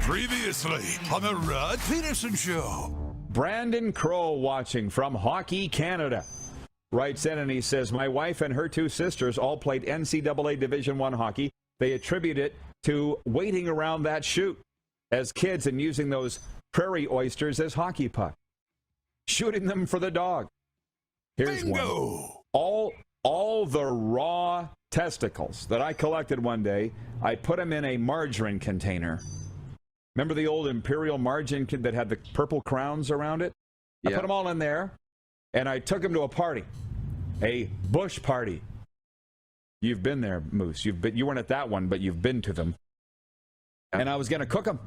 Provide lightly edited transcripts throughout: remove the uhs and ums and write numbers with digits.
Previously on the Rod Pedersen Show. Brandon Crow watching from Hockey Canada. Writes in and he says, my wife and her two sisters all played NCAA Division I hockey. They attribute it to waiting around that chute as kids and using those prairie oysters as hockey puck. Shooting them for the dog. Here's Bingo! one. All the raw testicles that I collected one day, I put them in a margarine container. Remember the old Imperial margarine that had the purple crowns around it? I put them all in there, and I took them to a party, a bush party. You've been there, Moose. You weren't at that one, but you've been to them. And I was going to cook them.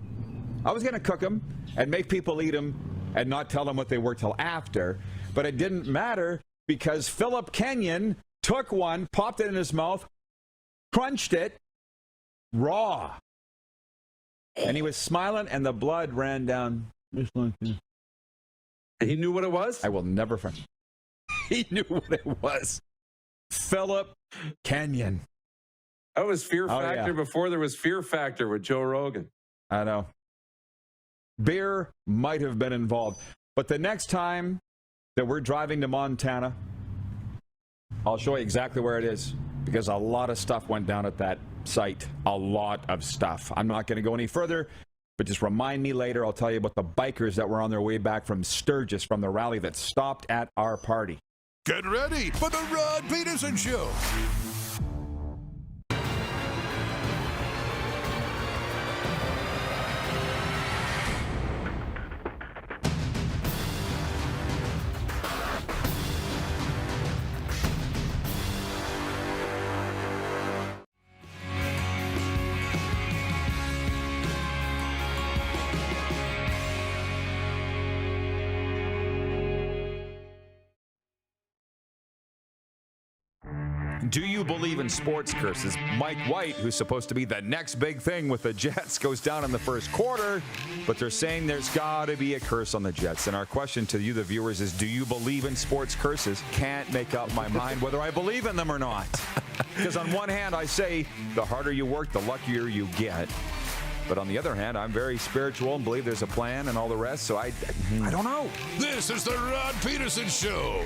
I was going to cook them and make people eat them and not tell them what they were till after. But it didn't matter because Philip Kenyon took one, popped it in his mouth, crunched it raw. And he was smiling, and the blood ran down just like this. He knew what it was? I will never forget. He knew what it was. Philip Kenyon. That was Fear Factor before there was Fear Factor with Joe Rogan. I know. Beer might have been involved. But the next time that we're driving to Montana, I'll show you exactly where it is, because a lot of stuff went down at that site. A lot of stuff. I'm not going to go any further, but just remind me later. I'll tell you about the bikers that were on their way back from Sturgis from the rally that stopped at our party. Get ready for the Rod Pedersen Show. Do you believe in sports curses? Mike White, who's supposed to be the next big thing with the Jets, goes down in the first quarter, but they're saying there's got to be a curse on the Jets. And our question to you, the viewers, is do you believe in sports curses? Can't make up my mind whether I believe in them or not. Because on one hand, I say the harder you work, the luckier you get. But on the other hand, I'm very spiritual and believe there's a plan and all the rest, so I don't know. This is the Rod Pedersen Show.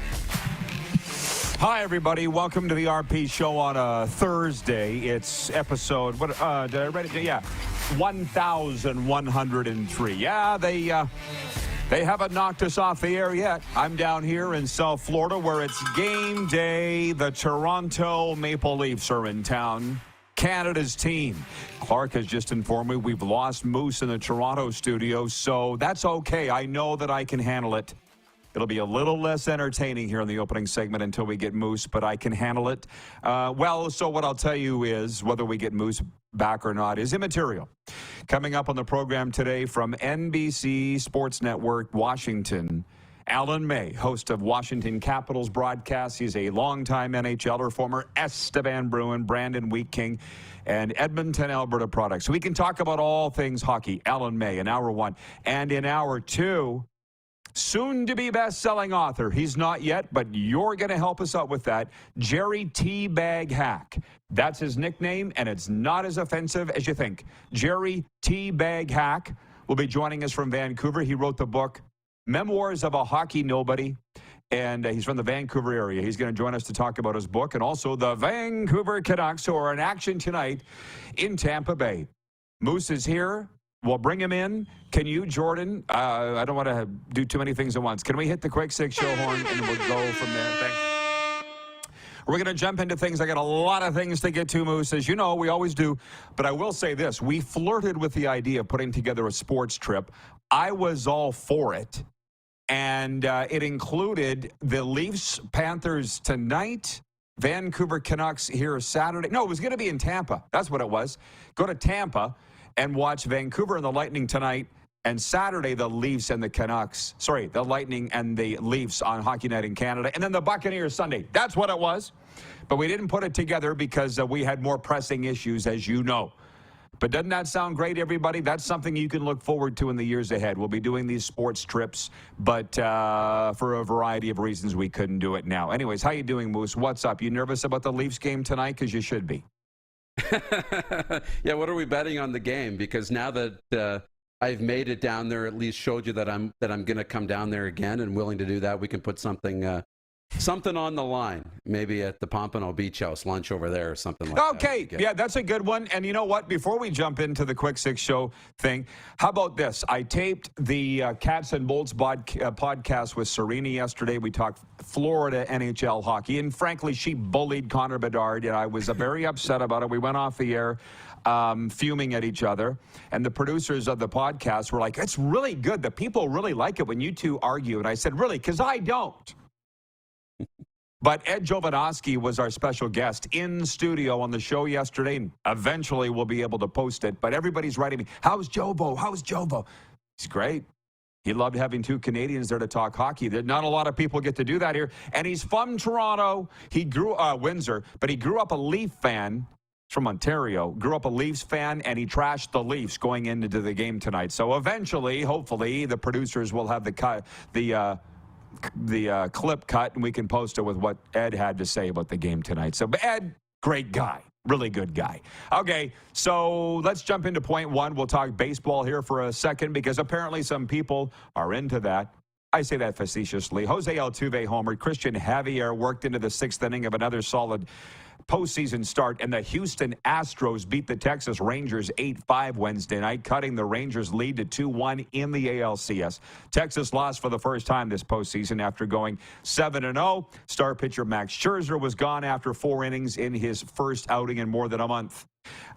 Hi, everybody. Welcome to the RP Show on a Thursday. It's episode, did I read it? Yeah, 1,103. Yeah, they haven't knocked us off the air yet. I'm down here in South Florida where it's game day. The Toronto Maple Leafs are in town. Canada's team. Clark has just informed me we've lost Moose in the Toronto studio, so that's okay. I know that I can handle it. It'll be a little less entertaining here in the opening segment until we get Moose, but I can handle it. So what I'll tell you is whether we get Moose back or not is immaterial. Coming up on the program today from NBC Sports Network, Washington, Alan May, host of Washington Capitals broadcasts. He's a longtime NHLer, former Estevan Bruin, Brandon Wheat King, and Edmonton, Alberta products. So we can talk about all things hockey. Alan May in hour one. And in hour two, soon-to-be best-selling author. He's not yet, but you're going to help us out with that. Jerry Teabag Hack. That's his nickname, and it's not as offensive as you think. Jerry Teabag Hack will be joining us from Vancouver. He wrote the book Memoirs of a Hockey Nobody, and he's from the Vancouver area. He's going to join us to talk about his book, and also the Vancouver Canucks, who are in action tonight in Tampa Bay. Moose is here. We'll bring him in. Can you, Jordan? I don't want to do too many things at once. Can we hit the quick six show horn and we'll go from there? Thanks. We're going to jump into things. I got a lot of things to get to, Moose. As you know, we always do. But I will say this. We flirted with the idea of putting together a sports trip. I was all for it. And it included the Leafs, Panthers tonight, Vancouver Canucks here Saturday. No, it was going to be in Tampa. That's what it was. Go to Tampa and watch Vancouver and the Lightning tonight, and Saturday the Leafs and the Canucks. Sorry, the Lightning and the Leafs on Hockey Night in Canada, and then the Buccaneers Sunday. That's what it was. But we didn't put it together because we had more pressing issues, as you know. But doesn't that sound great, everybody? That's something you can look forward to in the years ahead. We'll be doing these sports trips, but for a variety of reasons, we couldn't do it now. Anyways, how you doing, Moose? What's up? You nervous about the Leafs game tonight? Because you should be. Yeah, what are we betting on the game? Because now that I've made it down there, at least showed you that I'm going to come down there again and willing to do that, we can put something on the line, maybe at the Pompano Beach House, lunch over there or something like that. Okay, yeah, that's a good one. And you know what? Before we jump into the Quick Six Show thing, how about this? I taped the Cats and Bolts podcast with Serena yesterday. We talked Florida NHL hockey, and frankly, she bullied Connor Bedard, and I was very upset about it. We went off the air fuming at each other, and the producers of the podcast were like, it's really good. The people really like it when you two argue. And I said, really? Because I don't. But Ed Jovanovski was our special guest in studio on the show yesterday, and eventually we'll be able to post it. But everybody's writing me, how's Jovo? How's Jovo? He's great. He loved having two Canadians there to talk hockey. Not a lot of people get to do that here. And he's from Toronto. He grew Windsor, but he grew up a Leaf fan. He's from Ontario. Grew up a Leafs fan, and he trashed the Leafs going into the game tonight. So eventually, hopefully, the producers will have the clip cut, and we can post it with what Ed had to say about the game tonight. So Ed, great guy, really good guy. Okay, so let's jump into point one. We'll talk baseball here for a second because apparently some people are into that. I say that facetiously. Jose Altuve homered. Christian Javier worked into the sixth inning of another solid postseason start, and the Houston Astros beat the Texas Rangers 8-5 Wednesday night, cutting the Rangers' lead to 2-1 in the ALCS. Texas lost for the first time this postseason after going 7-0. Star pitcher Max Scherzer was gone after 4 innings in his first outing in more than a month.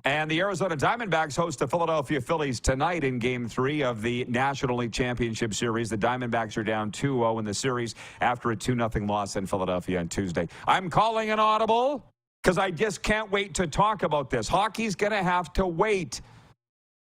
And the Arizona Diamondbacks host the Philadelphia Phillies tonight in Game 3 of the National League Championship Series. The Diamondbacks are down 2-0 in the series after a 2-0 loss in Philadelphia on Tuesday. I'm calling an audible because I just can't wait to talk about this. Hockey's going to have to wait.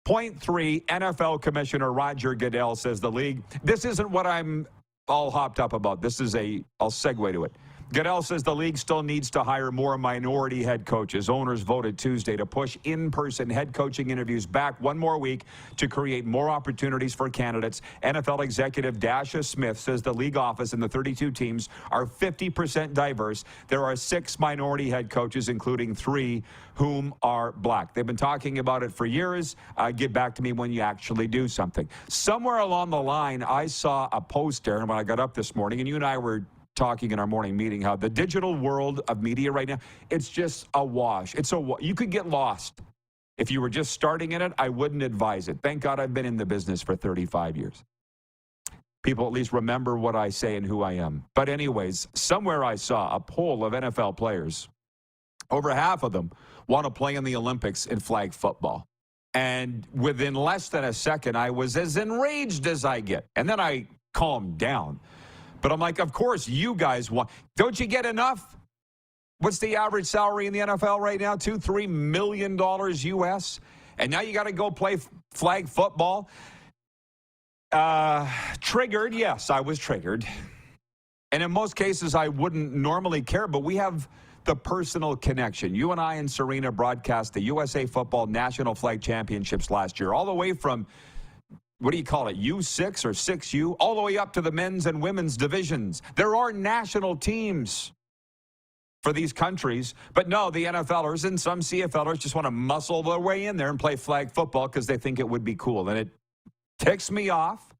Point 3, NFL Commissioner Roger Goodell says the league, this isn't what I'm all hopped up about. I'll segue to it. Goodell says the league still needs to hire more minority head coaches. Owners voted Tuesday to push in-person head coaching interviews back 1 more week to create more opportunities for candidates. NFL executive Dasha Smith says the league office and the 32 teams are 50% diverse. There are 6 minority head coaches, including 3 whom are black. They've been talking about it for years. Get back to me when you actually do something. Somewhere along the line, I saw a poster, and when I got up this morning, and you and I were talking in our morning meeting how the digital world of media right now, it's just a wash. You could get lost. If you were just starting in it, I wouldn't advise it. Thank God I've been in the business for 35 years. People at least remember what I say and who I am. But anyways, somewhere I saw a poll of NFL players. Over half of them want to play in the Olympics in flag football. And within less than a second, I was as enraged as I get. And then I calmed down. But I'm like, of course, you guys want. Don't you get enough? What's the average salary in the NFL right now? $2-3 million US. And now you got to go play flag football. Triggered, yes, I was triggered. And in most cases, I wouldn't normally care, but we have the personal connection. You and I and Serena broadcast the USA Football National Flag Championships last year, all the way from, what do you call it, U6 or 6U, all the way up to the men's and women's divisions. There are national teams for these countries, but no, the NFLers and some CFLers just want to muscle their way in there and play flag football because they think it would be cool. And it ticks me off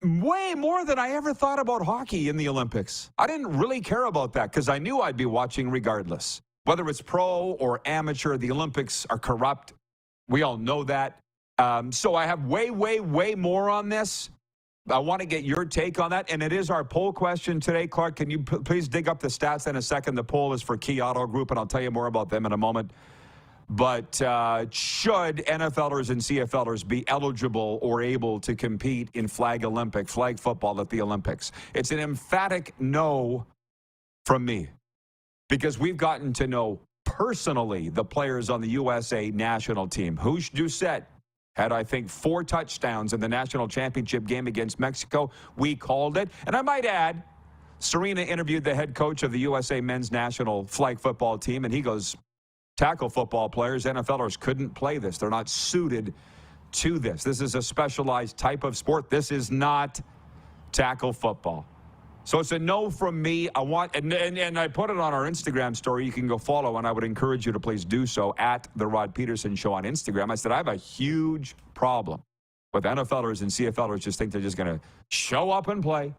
way more than I ever thought about hockey in the Olympics. I didn't really care about that because I knew I'd be watching regardless. Whether it's pro or amateur, the Olympics are corrupt. We all know that. So I have way more on this. I want to get your take on that, and it is our poll question today. Clark, can you please dig up the stats in a second? The poll is for Key Auto Group, and I'll tell you more about them in a moment. But should NFLers and CFLers be eligible or able to compete in flag football at the Olympics? It's an emphatic no from me because we've gotten to know personally the players on the USA national team. Hoosh Doucette had, I think, 4 touchdowns in the national championship game against Mexico. We called it. And I might add, Serena interviewed the head coach of the USA men's national flag football team, and he goes, tackle football players, NFLers couldn't play this. They're not suited to this. This is a specialized type of sport. This is not tackle football. So it's a no from me. I want, and I put it on our Instagram story. You can go follow, and I would encourage you to please do so at The Rod Pedersen Show on Instagram. I said, I have a huge problem With NFLers and CFLers just think they're just going to show up and play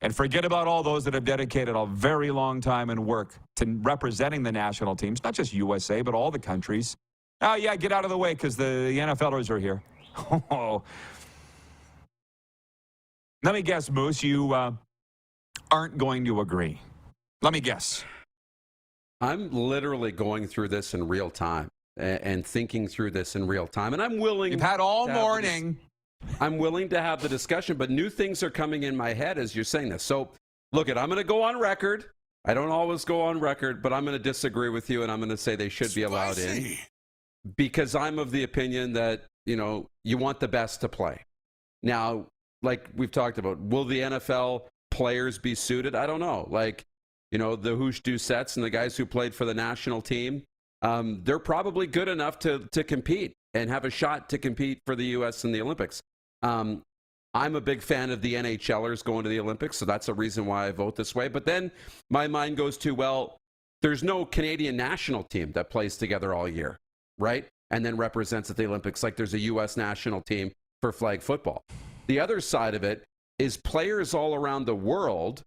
and forget about all those that have dedicated a very long time and work to representing the national teams, not just USA, but all the countries. Oh, yeah, get out of the way because the NFLers are here. Let me guess, Moose, you aren't going to agree. Let me guess. I'm literally going through this in real time and thinking through this in real time. And I'm willing. You've had all morning. I'm willing to have the discussion, but new things are coming in my head as you're saying this. So, look, I'm going to go on record. I don't always go on record, but I'm going to disagree with you, and I'm going to say they should be allowed in because I'm of the opinion that, you want the best to play. Now, like we've talked about, will the NFL players be suited? I don't know. The Hoosh Doucettes and the guys who played for the national team, they're probably good enough to compete and have a shot to compete for the U.S. in the Olympics. I'm a big fan of the NHLers going to the Olympics, so that's a reason why I vote this way. But then my mind goes to, well, there's no Canadian national team that plays together all year, right? And then represents at the Olympics like there's a U.S. national team for flag football. The other side of it is players all around the world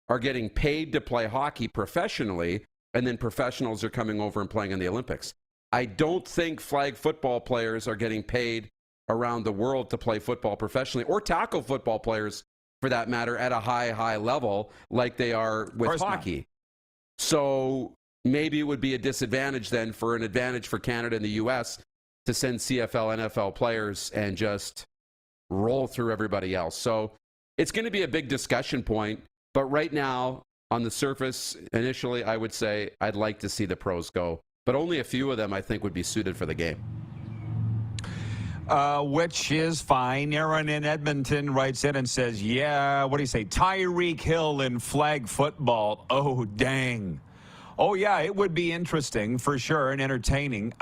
are getting paid to play hockey professionally, and then professionals are coming over and playing in the Olympics. I don't think flag football players are getting paid around the world to play football professionally, or tackle football players, for that matter, at a high level like they are with hockey. Not. So maybe it would be a disadvantage then for an advantage for Canada and the U.S. to send CFL, NFL players and just roll through everybody else. So it's going to be a big discussion point. But right now, on the surface, initially, I would say I'd like to see the pros go. But only a few of them, I think, would be suited for the game. Which is fine. Aaron in Edmonton writes in and says, yeah, what do you say? Tyreek Hill in flag football. Oh, dang. Oh, yeah, it would be interesting for sure and entertaining.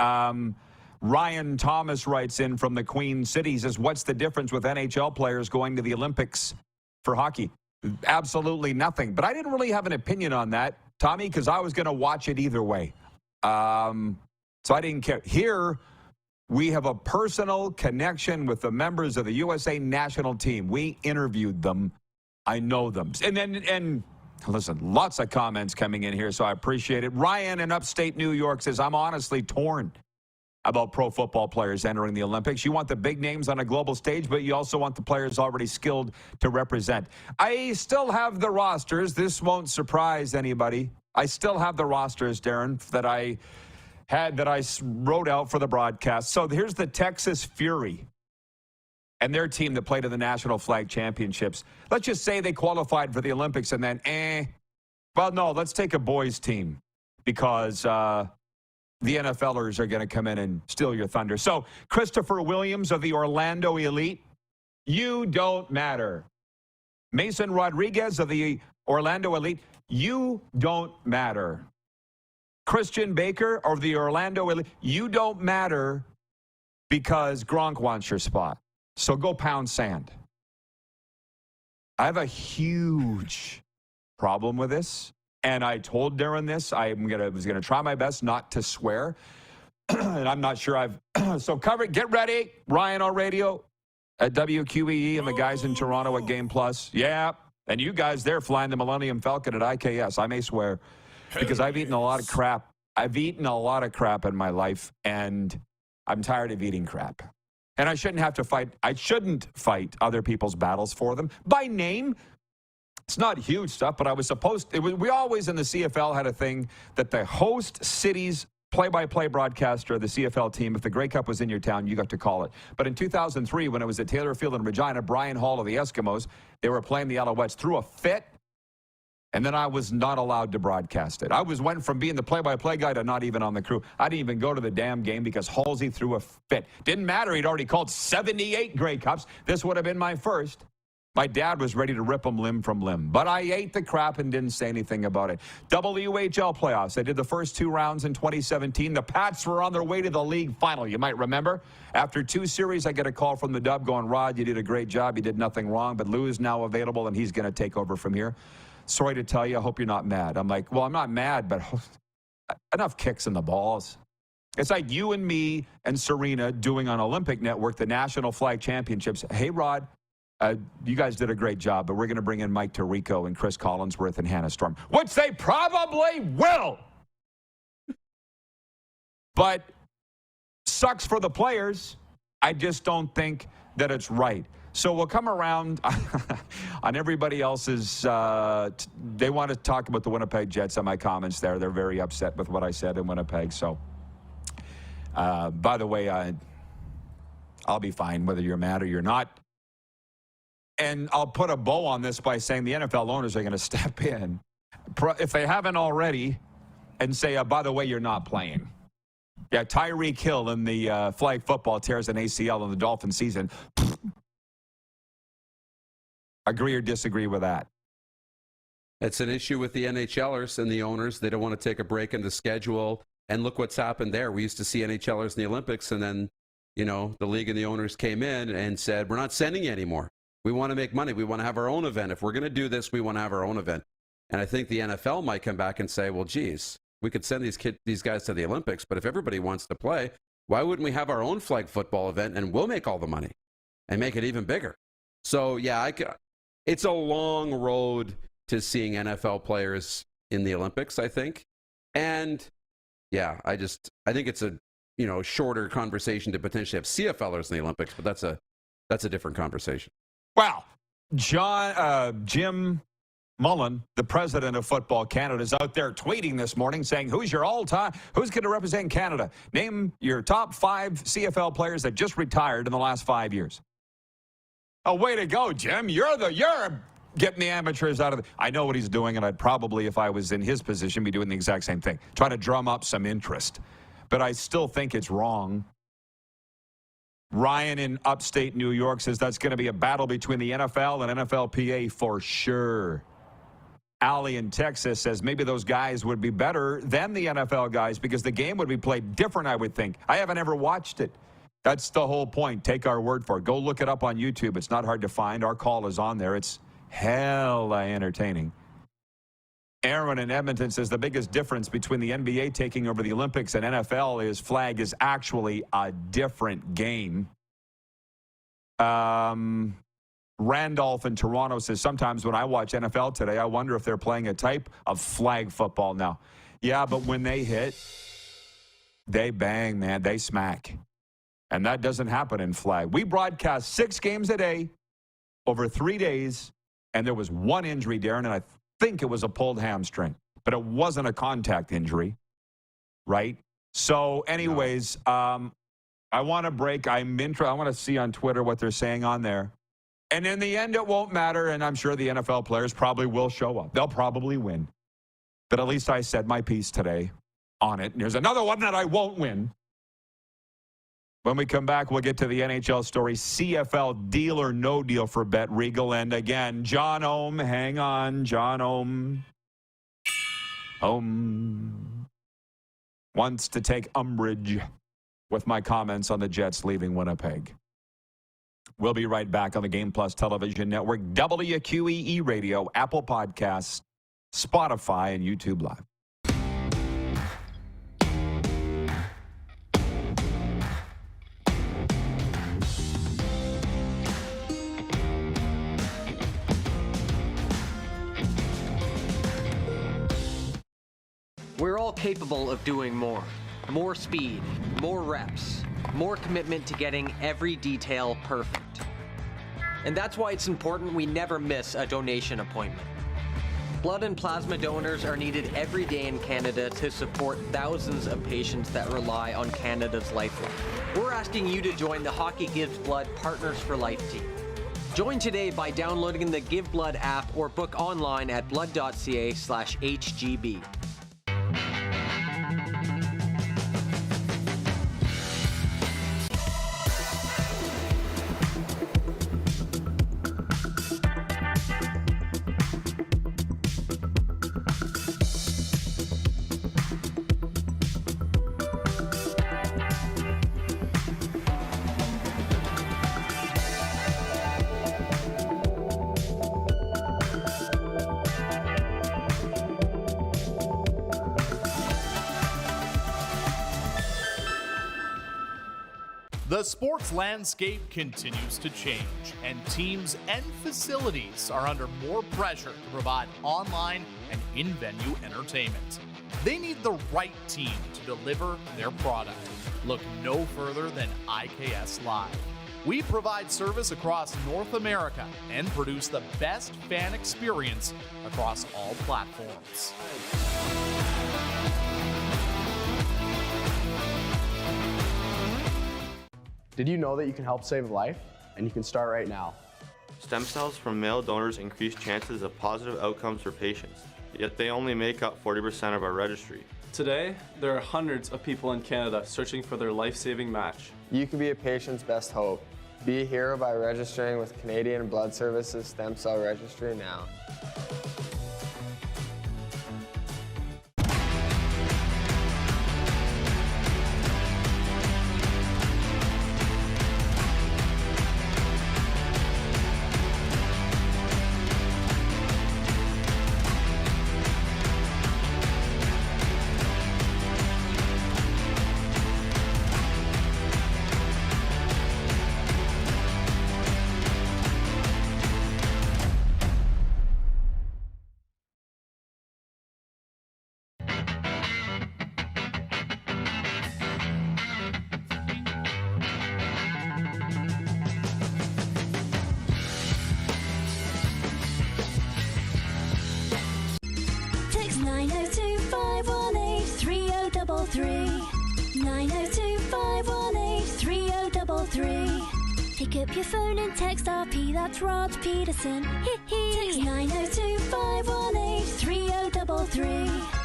Ryan Thomas writes in from the Queen City, says, what's the difference with NHL players going to the Olympics for hockey? Absolutely nothing. But I didn't really have an opinion on that, Tommy, because I was going to watch it either way. So I didn't care. Here, we have a personal connection with the members of the USA national team. We interviewed them. I know them. And listen, lots of comments coming in here, so I appreciate it. Ryan in upstate New York says, I'm honestly torn about pro football players entering the Olympics. You want the big names on a global stage, but you also want the players already skilled to represent. I still have the rosters. This won't surprise anybody. I still have the rosters, Darren, that I wrote out for the broadcast. So here's the Texas Fury and their team that played in the National Flag Championships. Let's just say they qualified for the Olympics and then, well, no, let's take a boys team because the NFLers are going to come in and steal your thunder. So Christopher Williams of the Orlando Elite, you don't matter. Mason Rodriguez of the Orlando Elite, you don't matter. Christian Baker of the Orlando Elite, you don't matter because Gronk wants your spot. So go pound sand. I have a huge problem with this. And I told Darren this. I was going to try my best not to swear. And I'm not sure I've... So cover it. Get ready. Ryan on radio at WQEE and the guys in Toronto at Game Plus. Yeah. And you guys there flying the Millennium Falcon at IKS. I may swear. Because I've eaten a lot of crap. I've eaten a lot of crap in my life. And I'm tired of eating crap. And I shouldn't have to fight. I shouldn't fight other people's battles for them. By name... It's not huge stuff, but I was supposed to. We always in the CFL had a thing that the host city's play-by-play broadcaster of the CFL team, if the Grey Cup was in your town, you got to call it. But in 2003, when it was at Taylor Field in Regina, Brian Hall of the Eskimos, they were playing the Alouettes, threw a fit, and then I was not allowed to broadcast it. Went from being the play-by-play guy to not even on the crew. I didn't even go to the damn game because Halsey threw a fit. Didn't matter. He'd already called 78 Grey Cups. This would have been my first. My dad was ready to rip them limb from limb, but I ate the crap and didn't say anything about it. WHL playoffs. I did the first 2 rounds in 2017. The Pats were on their way to the league final, you might remember. After 2 series, I get a call from the Dub going, Rod, you did a great job. You did nothing wrong, but Lou is now available, and he's going to take over from here. Sorry to tell you, I hope you're not mad. I'm like, well, I'm not mad, but enough kicks in the balls. It's like you and me and Serena doing on Olympic Network the National Flag Championships. Hey, Rod, you guys did a great job, but we're going to bring in Mike Tirico and Chris Collinsworth and Hannah Storm, which they probably will. But sucks for the players. I just don't think that it's right. So we'll come around on everybody else's. They want to talk about the Winnipeg Jets on my comments there. They're very upset with what I said in Winnipeg. So, by the way, I'll be fine whether you're mad or you're not. And I'll put a bow on this by saying the NFL owners are going to step in, if they haven't already, and say, by the way, you're not playing. Yeah, Tyreek Hill in the flag football tears an ACL in the Dolphin season. Agree or disagree with that? It's an issue with the NHLers and the owners. They don't want to take a break in the schedule. And look what's happened there. We used to see NHLers in the Olympics, and then, the league and the owners came in and said, we're not sending you anymore. We want to make money. We want to have our own event. If we're going to do this, we want to have our own event. And I think the NFL might come back and say, well, geez, we could send these guys to the Olympics, but if everybody wants to play, why wouldn't we have our own flag football event, and we'll make all the money and make it even bigger? So, yeah, it's a long road to seeing NFL players in the Olympics, I think. And, yeah, I think it's a shorter conversation to potentially have CFLers in the Olympics, but that's a different conversation. Wow. Jim Mullen, the president of Football Canada, is out there tweeting this morning saying, who's going to represent Canada? Name your top 5 CFL players that just retired in the last 5 years. Oh, way to go, Jim. You're getting the amateurs out of the... I know what he's doing, and I'd probably, if I was in his position, be doing the exact same thing. Trying to drum up some interest. But I still think it's wrong. Ryan in upstate New York says that's going to be a battle between the NFL and NFLPA for sure. Allie in Texas says maybe those guys would be better than the NFL guys because the game would be played different, I would think. I haven't ever watched it. That's the whole point. Take our word for it. Go look it up on YouTube. It's not hard to find. Our call is on there. It's hella entertaining. Aaron in Edmonton says the biggest difference between the NBA taking over the Olympics and NFL is flag is actually a different game. Randolph in Toronto says sometimes when I watch NFL today, I wonder if they're playing a type of flag football now. Yeah, but when they hit, they bang, man. They smack. And that doesn't happen in flag. We broadcast 6 games a day over 3 days, and there was 1 injury, Darren, and I think it was a pulled hamstring, but it wasn't a contact injury, right? So anyways, I want to break. I want to see on Twitter what they're saying on there. And in the end, it won't matter, and I'm sure the NFL players probably will show up. They'll probably win. But at least I said my piece today on it. And there's another one that I won't win. When we come back, we'll get to the NHL story. CFL deal or no deal for Bet Regal. And again, John Ohm, hang on, John Ohm. Wants to take umbrage with my comments on the Jets leaving Winnipeg. We'll be right back on the Game Plus Television Network, WQEE Radio, Apple Podcasts, Spotify, and YouTube Live. We're all capable of doing more. More speed, more reps, more commitment to getting every detail perfect. And that's why it's important we never miss a donation appointment. Blood and plasma donors are needed every day in Canada to support thousands of patients that rely on Canada's lifeline. We're asking you to join the Hockey Gives Blood Partners for Life team. Join today by downloading the Give Blood app or book online at blood.ca/HGB. The sports landscape continues to change, and teams and facilities are under more pressure to provide online and in-venue entertainment. They need the right team to deliver their product. Look no further than IKS Live. We provide service across North America and produce the best fan experience across all platforms. Did you know that you can help save a life? And you can start right now. Stem cells from male donors increase chances of positive outcomes for patients, yet they only make up 40% of our registry. Today, there are hundreds of people in Canada searching for their life-saving match. You can be a patient's best hope. Be a hero by registering with Canadian Blood Services Stem Cell Registry now. Text 902-518-3033. 902-518-3033. Pick up your phone and text RP, that's Rod Pedersen. Text 902-518-3033.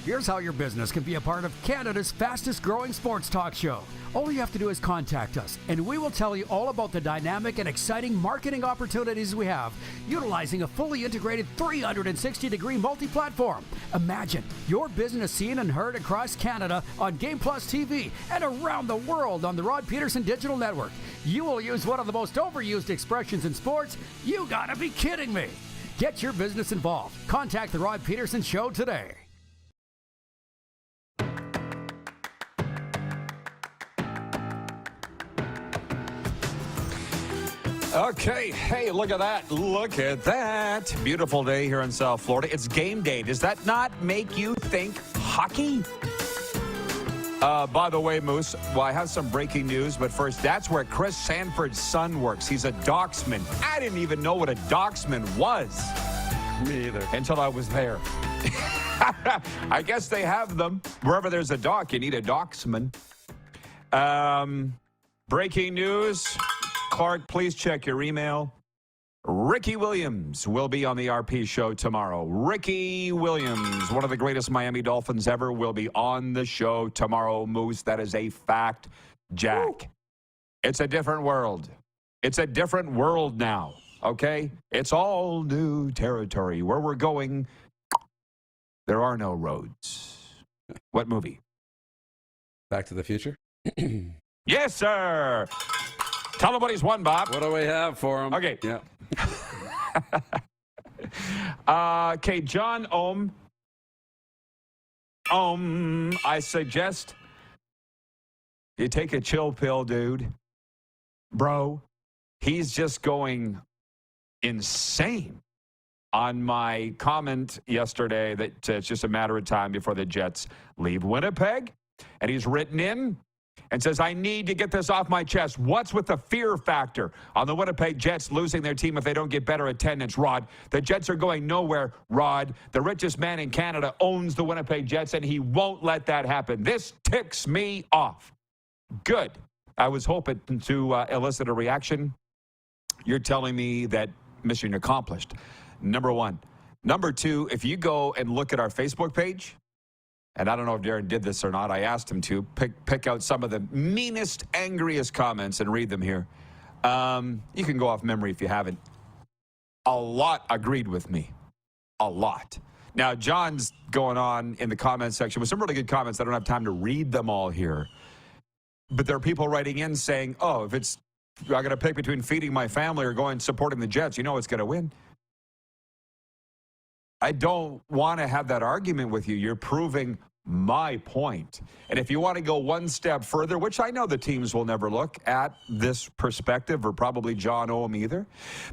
Here's how your business can be a part of Canada's fastest growing sports talk show. All you have to do is contact us, and we will tell you all about the dynamic and exciting marketing opportunities we have, utilizing a fully integrated 360-degree multi-platform. Imagine your business seen and heard across Canada on Game Plus TV and around the world on the Rod Pedersen Digital Network. You will use one of the most overused expressions in sports. You gotta be kidding me. Get your business involved. Contact the Rod Pedersen Show today. Okay, hey, look at that. Look at that. Beautiful day here in South Florida. It's game day. Does that not make you think hockey? By the way, Moose, well, I have some breaking news, but first, that's where Chris Sanford's son works. He's a docksman. I didn't even know what a docksman was. Me either. Until I was there. I guess they have them. Wherever there's a dock, you need a docksman. Breaking news. Clark, please check your email. Ricky Williams will be on the RP show tomorrow. Ricky Williams, one of the greatest Miami Dolphins ever, will be on the show tomorrow, Moose. That is a fact, Jack. Woo. It's a different world. It's a different world now, okay? It's all new territory. Where we're going, there are no roads. What movie? Back to the Future? Yes, sir. Tell him what he's won, Bob. What do we have for him? Okay. Yeah. Okay, John Ohm. I suggest you take a chill pill, dude. Bro, he's just going insane on my comment yesterday that it's just a matter of time before the Jets leave Winnipeg. And he's written in and says, I need to get this off my chest. What's with the fear factor on the Winnipeg Jets losing their team if they don't get better attendance, Rod? The Jets are going nowhere, Rod. The richest man in Canada owns the Winnipeg Jets, and he won't let that happen. This ticks me off. Good. I was hoping to elicit a reaction. You're telling me that mission accomplished. Number one. Number two, if you go and look at our Facebook page, and I don't know if Darren did this or not. I asked him to pick out some of the meanest, angriest comments and read them here. You can go off memory if you haven't. A lot agreed with me. A lot. Now, John's going on in the comments section with some really good comments. I don't have time to read them all here. But there are people writing in saying, oh, if it's I got to pick between feeding my family or going supporting the Jets, you know it's going to win. I don't want to have that argument with you. You're proving my point. And if you want to go one step further, which I know the teams will never look at this perspective, or probably John Ohm either,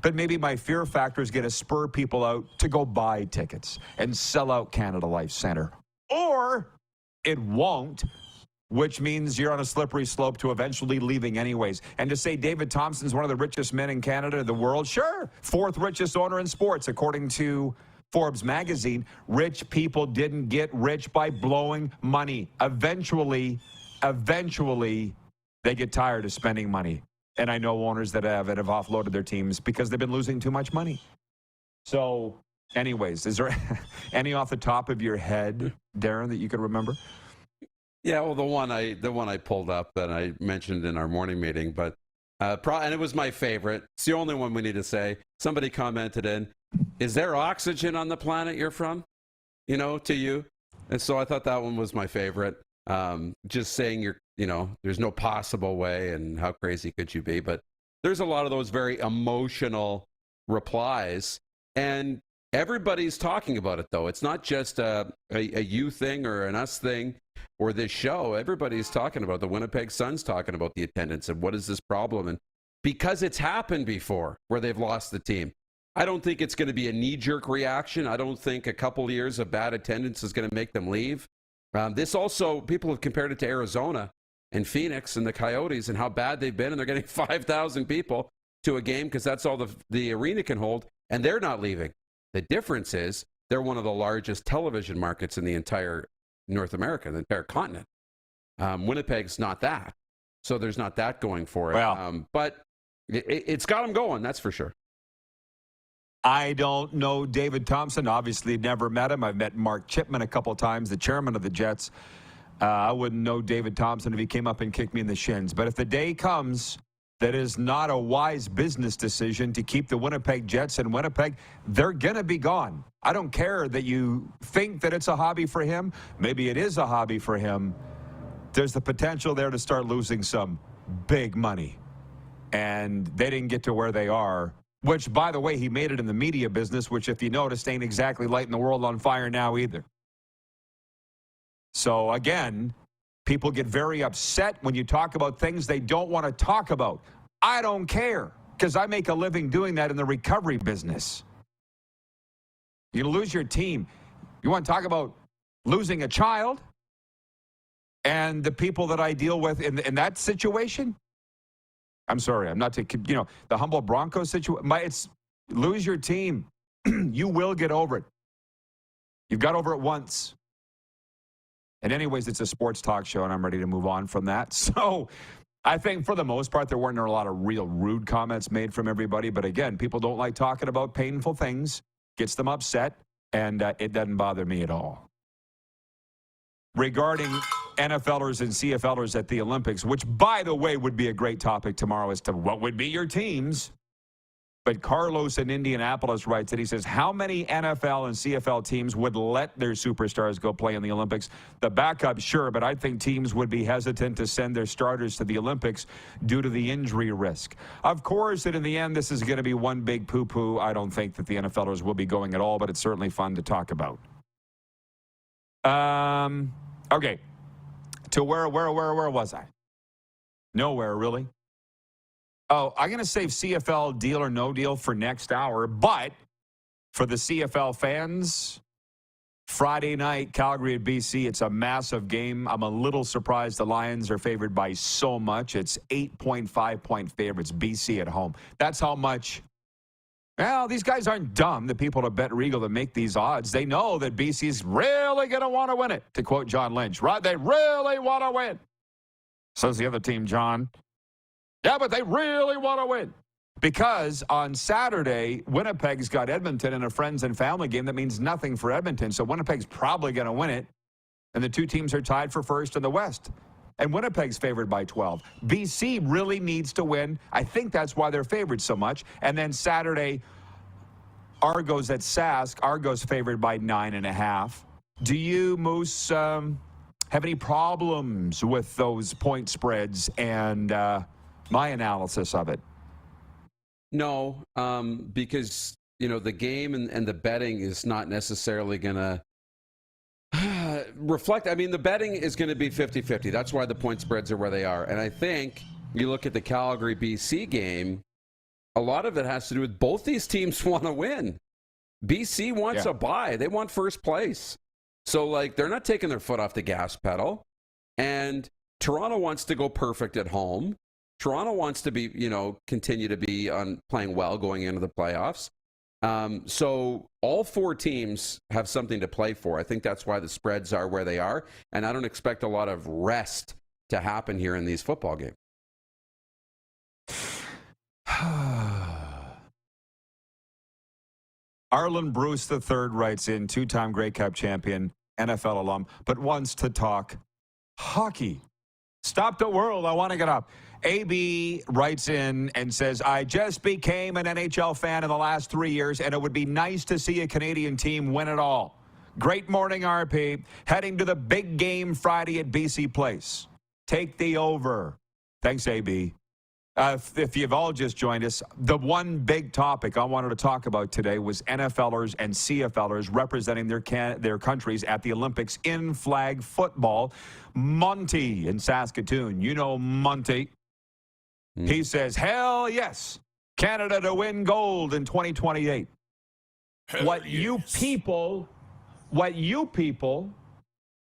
but maybe my fear factor is going to spur people out to go buy tickets and sell out Canada Life Centre. Or it won't, which means you're on a slippery slope to eventually leaving anyways. And to say David Thompson's one of the richest men in Canada, the world, sure, fourth richest owner in sports, according to Forbes magazine. Rich people didn't get rich by blowing money. Eventually, they get tired of spending money. And I know owners that have offloaded their teams because they've been losing too much money. So, anyways, is there any off the top of your head, Darren, that you could remember? Yeah, well, the one I pulled up that I mentioned in our morning meeting, but and it was my favorite. It's the only one we need to say. Somebody commented in, "Is there oxygen on the planet you're from?" To you. And so I thought that one was my favorite. Just saying there's no possible way, and how crazy could you be? But there's a lot of those very emotional replies, and everybody's talking about it, though. It's not just a you thing or an us thing or this show. Everybody's talking about it. The Winnipeg Sun's talking about the attendance and what is this problem. And because it's happened before where they've lost the team, I don't think it's going to be a knee-jerk reaction. I don't think a couple years of bad attendance is going to make them leave. This also, people have compared it to Arizona and Phoenix and the Coyotes and how bad they've been, and they're getting 5,000 people to a game because that's all the arena can hold, and they're not leaving. The difference is they're one of the largest television markets in the entire North America, the entire continent. Winnipeg's not that. So there's not that going for it. Well, but it's got them going, that's for sure. I don't know David Thompson. Obviously, never met him. I've met Mark Chipman a couple of times, the chairman of the Jets. I wouldn't know David Thompson if he came up and kicked me in the shins. But if the day comes that is not a wise business decision to keep the Winnipeg Jets in Winnipeg, they're going to be gone. I don't care that you think that it's a hobby for him. Maybe it is a hobby for him. There's the potential there to start losing some big money. And they didn't get to where they are, which, by the way, he made it in the media business, which, if you noticed, ain't exactly lighting the world on fire now either. So, again, people get very upset when you talk about things they don't want to talk about. I don't care, because I make a living doing that in the recovery business. You lose your team. You want to talk about losing a child and the people that I deal with in that situation? I'm sorry, I'm not taking, the Humboldt Broncos situation. It's lose your team. You will get over it. You've got over it once. And anyways, it's a sports talk show, and I'm ready to move on from that. So I think for the most part, there weren't a lot of real rude comments made from everybody. But again, people don't like talking about painful things. Gets them upset, and it doesn't bother me at all. Regarding NFLers and CFLers at the Olympics, which, by the way, would be a great topic tomorrow as to what would be your teams. But Carlos in Indianapolis writes that he says, how many NFL and CFL teams would let their superstars go play in the Olympics? The backup, sure, but I think teams would be hesitant to send their starters to the Olympics due to the injury risk. Of course, and in the end, this is going to be one big poo-poo. I don't think that the NFLers will be going at all, but it's certainly fun to talk about. Okay. To where was I? Nowhere, really. Oh, I'm going to save CFL deal or no deal for next hour, but for the CFL fans, Friday night, Calgary at BC, it's a massive game. I'm a little surprised the Lions are favored by so much. It's 8.5-point favorites, BC at home. That's how much. Well, these guys aren't dumb, the people at Bet Regal that make these odds. They know that BC's really going to want to win it, to quote John Lynch. Right? They really want to win. Says the other team, John. Yeah, but they really want to win. Because on Saturday, Winnipeg's got Edmonton in a friends and family game that means nothing for Edmonton. So Winnipeg's probably going to win it. And the two teams are tied for first in the West. And Winnipeg's favored by 12. BC really needs to win. I think that's why they're favored so much. And then Saturday, Argos at Sask. Argos favored by 9.5. Do you, Moose, have any problems with those point spreads and my analysis of it? No, because, the game and the betting is not necessarily going to reflect. I mean, the betting is going to be 50-50. That's why the point spreads are where they are. And I think you look at the Calgary BC game, a lot of it has to do with both these teams want to win. BC wants a bye. They want first place. So, like, they're not taking their foot off the gas pedal. And Toronto wants to go perfect at home. Toronto wants to be, continue to be on playing well going into the playoffs. So all four teams have something to play for. I think that's why the spreads are where they are. And I don't expect a lot of rest to happen here in these football games. Arlen Bruce III writes in, two-time Grey Cup champion, NFL alum, but wants to talk hockey. Stop the world. I want to get up. AB writes in and says, I just became an NHL fan in the last 3 years, and it would be nice to see a Canadian team win it all. Great morning, RP. Heading to the big game Friday at BC Place. Take the over. Thanks, AB. If you've all just joined us, the one big topic I wanted to talk about today was NFLers and CFLers representing their countries at the Olympics in flag football. Monty in Saskatoon. You know Monty. He says, hell yes, Canada to win gold in 2028. What you people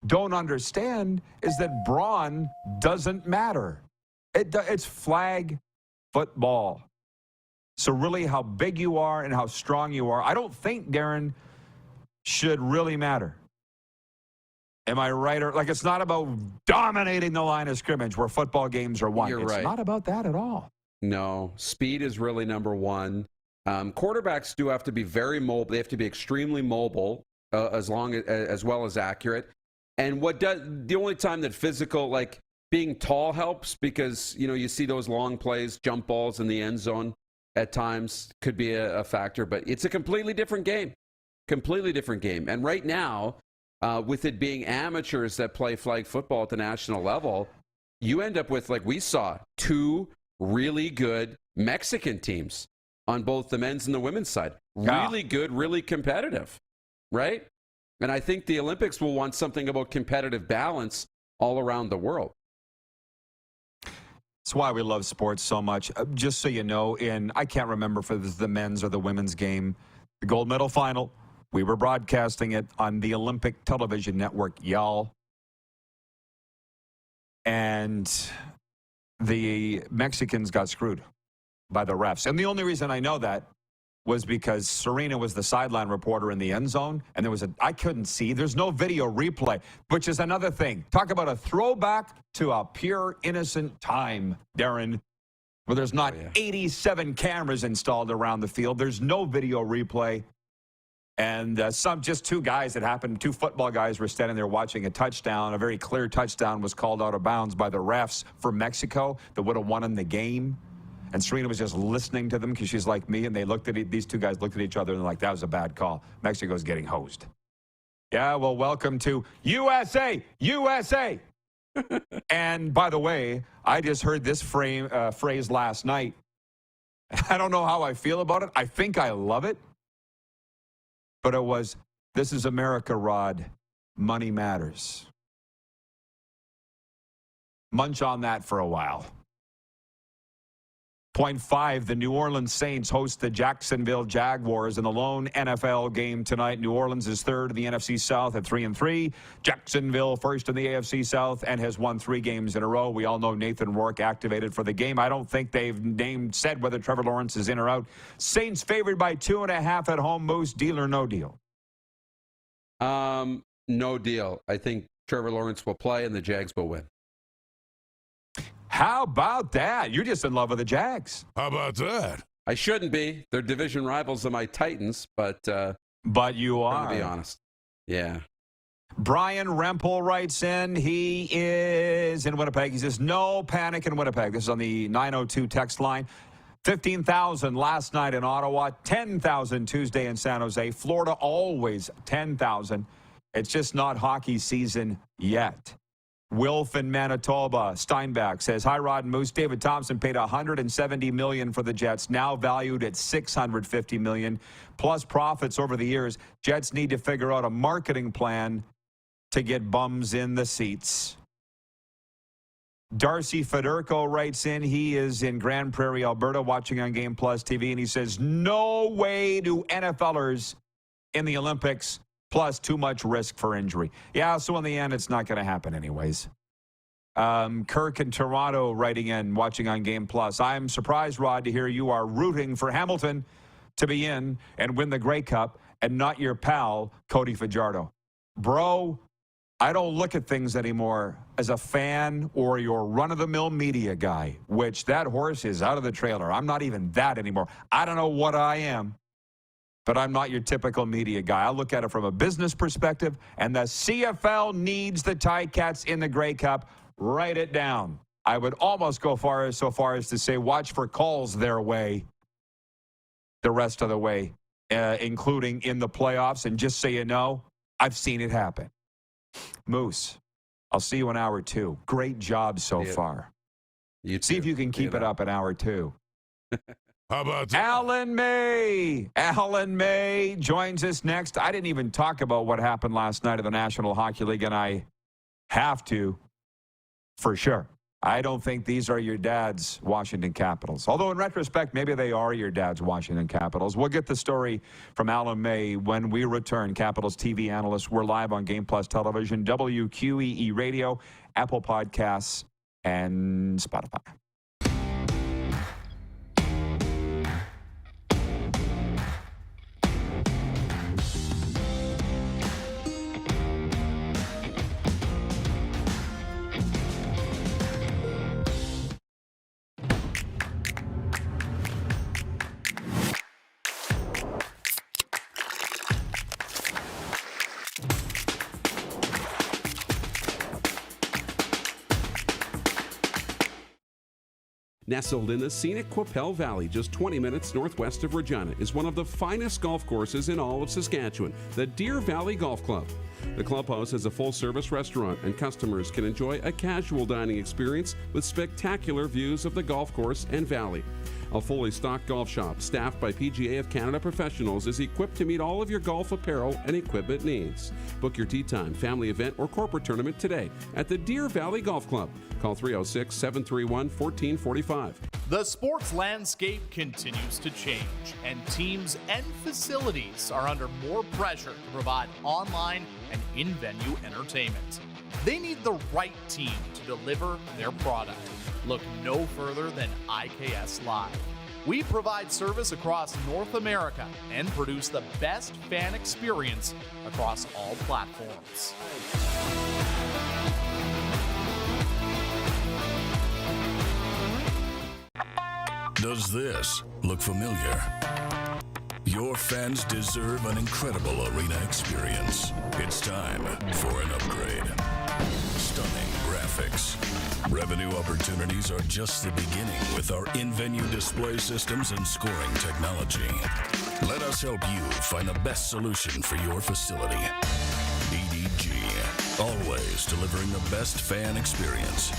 don't understand is that brawn doesn't matter. It's flag football. So really how big you are and how strong you are, I don't think, Darren, should really matter. Am I right? Or like, it's not about dominating the line of scrimmage where football games are won. You're right. It's not about that at all. No, speed is really number one. Quarterbacks do have to be very mobile. They have to be extremely mobile, as well as accurate. And the only time that physical, like being tall, helps, because you see those long plays, jump balls in the end zone at times could be a factor. But it's a completely different game. Completely different game. And right now, with it being amateurs that play flag football at the national level, you end up with, like we saw, two really good Mexican teams on both the men's and the women's side. Really good, really competitive, right? And I think the Olympics will want something about competitive balance all around the world. That's why we love sports so much. Just so you know, I can't remember if it was the men's or the women's game, the gold medal final, we were broadcasting it on the Olympic television network, y'all. And the Mexicans got screwed by the refs. And the only reason I know that was because Serena was the sideline reporter in the end zone, and I couldn't see. There's no video replay, which is another thing. Talk about a throwback to a pure, innocent time, Darren, where there's not 87 cameras installed around the field. There's no video replay. And two guys that happened, two football guys were standing there watching a touchdown. A very clear touchdown was called out of bounds by the refs for Mexico that would have won in the game. And Serena was just listening to them because she's like me. And these two guys looked at each other and they're like, that was a bad call. Mexico's getting hosed. Yeah, well, welcome to USA, USA. And by the way, I just heard this phrase last night. I don't know how I feel about it. I think I love it. But it was, this is America, Rod. Money matters. Munch on that for a while. Point 5, the New Orleans Saints host the Jacksonville Jaguars in the lone NFL game tonight. New Orleans is third in the NFC South at 3-3. Jacksonville first in the AFC South and has won 3 games in a row. We all know Nathan Rourke activated for the game. I don't think they've said whether Trevor Lawrence is in or out. Saints favored by 2.5 at home. Moose, deal or no deal? No deal. I think Trevor Lawrence will play and the Jags will win. How about that? You're just in love with the Jags. How about that? I shouldn't be. They're division rivals of my Titans, but you are. To be honest. Yeah. Brian Rempel writes in. He is in Winnipeg. He says, no panic in Winnipeg. This is on the 902 text line. 15,000 last night in Ottawa. 10,000 Tuesday in San Jose. Florida always 10,000. It's just not hockey season yet. Wilf in Manitoba, Steinbach says, hi, Rod and Moose. David Thompson paid $170 million for the Jets, now valued at $650 million, plus profits over the years. Jets need to figure out a marketing plan to get bums in the seats. Darcy Federico writes in. He is in Grand Prairie, Alberta, watching on Game Plus TV, and he says, no way do NFLers in the Olympics, plus too much risk for injury. Yeah, so in the end, it's not going to happen anyways. Kirk in Toronto writing in, watching on Game Plus. I'm surprised, Rod, to hear you are rooting for Hamilton to be in and win the Grey Cup and not your pal, Cody Fajardo. Bro, I don't look at things anymore as a fan or your run-of-the-mill media guy, which that horse is out of the trailer. I'm not even that anymore. I don't know what I am, but I'm not your typical media guy. I look at it from a business perspective, and the CFL needs the Ticats in the Grey Cup. Write it down. I would almost go so far as to say watch for calls their way the rest of the way, including in the playoffs. And just so you know, I've seen it happen. Moose, I'll see you in hour 2. Great job so far. See if you can keep it up in hour 2. How about that? Alan May. Alan May joins us next. I didn't even talk about what happened last night at the National Hockey League, and I have to, for sure. I don't think these are your dad's Washington Capitals. Although in retrospect, maybe they are your dad's Washington Capitals. We'll get the story from Alan May when we return. Capitals TV Analyst. We're live on Game Plus Television, WQEE Radio, Apple Podcasts, and Spotify. Nestled in the scenic Qu'Appelle Valley, just 20 minutes northwest of Regina, is one of the finest golf courses in all of Saskatchewan, the Deer Valley Golf Club. The clubhouse has a full-service restaurant, and customers can enjoy a casual dining experience with spectacular views of the golf course and valley. A fully stocked golf shop, staffed by PGA of Canada professionals, is equipped to meet all of your golf apparel and equipment needs. Book your tee time, family event, or corporate tournament today at the Deer Valley Golf Club. Call 306-731-1445. The sports landscape continues to change, and teams and facilities are under more pressure to provide online and in-venue entertainment. They need the right team to deliver their product. Look no further than IKS Live. We provide service across North America and produce the best fan experience across all platforms. Does this look familiar? Your fans deserve an incredible arena experience. It's time for an upgrade. Stunning graphics. Revenue opportunities are just the beginning with our in-venue display systems and scoring technology. Let us help you find the best solution for your facility. EDG, always delivering the best fan experience.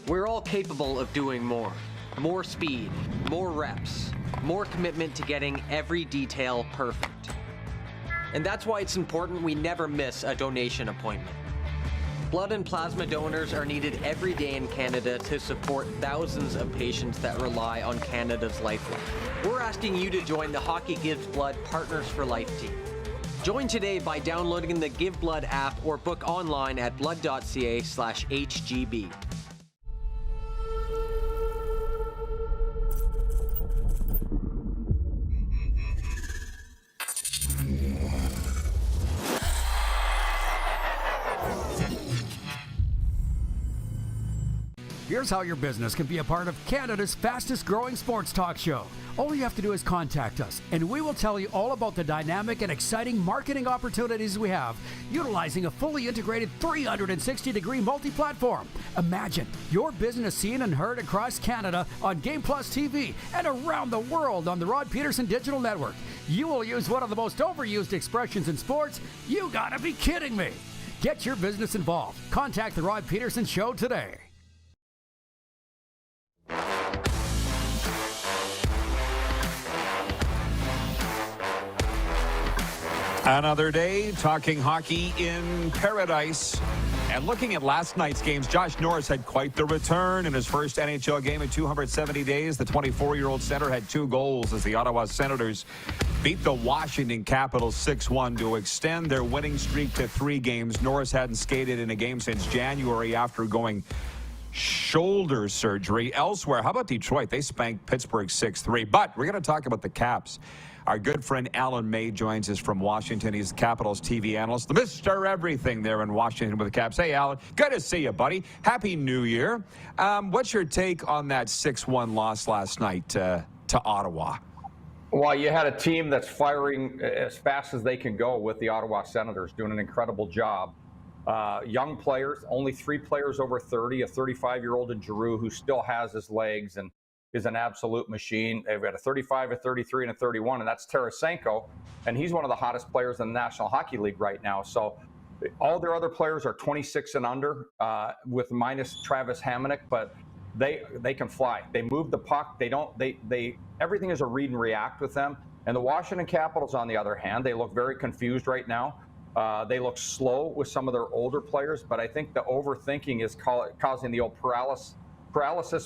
We're all capable of doing more. More speed, more reps, more commitment to getting every detail perfect. And that's why it's important we never miss a donation appointment. Blood and plasma donors are needed every day in Canada to support thousands of patients that rely on Canada's lifeline. We're asking you to join the Hockey Gives Blood Partners for Life team. Join today by downloading the Give Blood app or book online at blood.ca/HGB. Here's how your business can be a part of Canada's fastest growing sports talk show. All you have to do is contact us, and we will tell you all about the dynamic and exciting marketing opportunities we have, utilizing a fully integrated 360-degree multi-platform. Imagine your business seen and heard across Canada on Game Plus TV and around the world on the Rod Pedersen Digital Network. You will use one of the most overused expressions in sports. You gotta be kidding me. Get your business involved. Contact the Rod Pedersen Show today. Another day talking hockey in paradise. And looking at last night's games, Josh Norris had quite the return in his first NHL game in 270 days. The 24-year-old center had 2 goals as the Ottawa Senators beat the Washington Capitals 6-1 to extend their winning streak to 3 games. Norris hadn't skated in a game since January after going shoulder surgery. Elsewhere, how about Detroit? They spanked Pittsburgh 6-3. But we're going to talk about the Caps. Our good friend Alan May joins us from Washington. He's the Capitals TV analyst, the Mr. Everything there in Washington with the Caps. Hey, Alan, good to see you, buddy. Happy New Year. What's your take on that 6-1 loss last night to Ottawa? Well, you had a team that's firing as fast as they can go with the Ottawa Senators, doing an incredible job. Young players, only 3 players over 30, a 35-year-old in Giroux who still has his legs and is an absolute machine. They've got a 35, a 33, and a 31, and that's Tarasenko, and he's one of the hottest players in the National Hockey League right now. So all their other players are 26 and under, with minus Travis Hamonic, but they can fly. They move the puck. Everything is a read and react with them. And the Washington Capitals, on the other hand, they look very confused right now. They look slow with some of their older players, but I think the overthinking is causing the old paralysis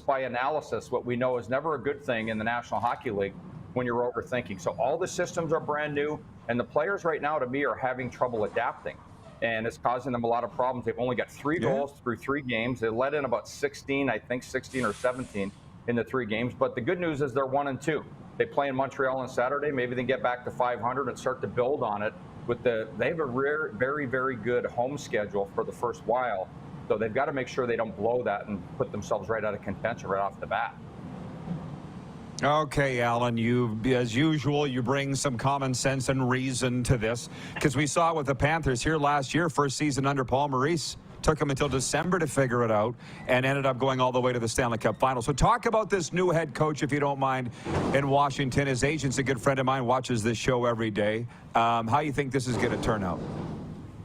by analysis, what we know is never a good thing in the National Hockey League when you're overthinking. So all the systems are brand new, and the players right now, to me, are having trouble adapting, and it's causing them a lot of problems. They've only got 3 goals through 3 games. They let in about 16, I think 16 or 17 in the 3 games, but the good news is they're 1-2. They play in Montreal on Saturday. Maybe they get back to 500 and start to build on it. They have a very, very good home schedule for the first while. So they've got to make sure they don't blow that and put themselves right out of contention right off the bat. Okay, Alan, as usual, you bring some common sense and reason to this, because we saw with the Panthers here last year, first season under Paul Maurice. Took them until December to figure it out and ended up going all the way to the Stanley Cup final. So talk about this new head coach, if you don't mind, in Washington. His agent's a good friend of mine, watches this show every day. How you think this is going to turn out?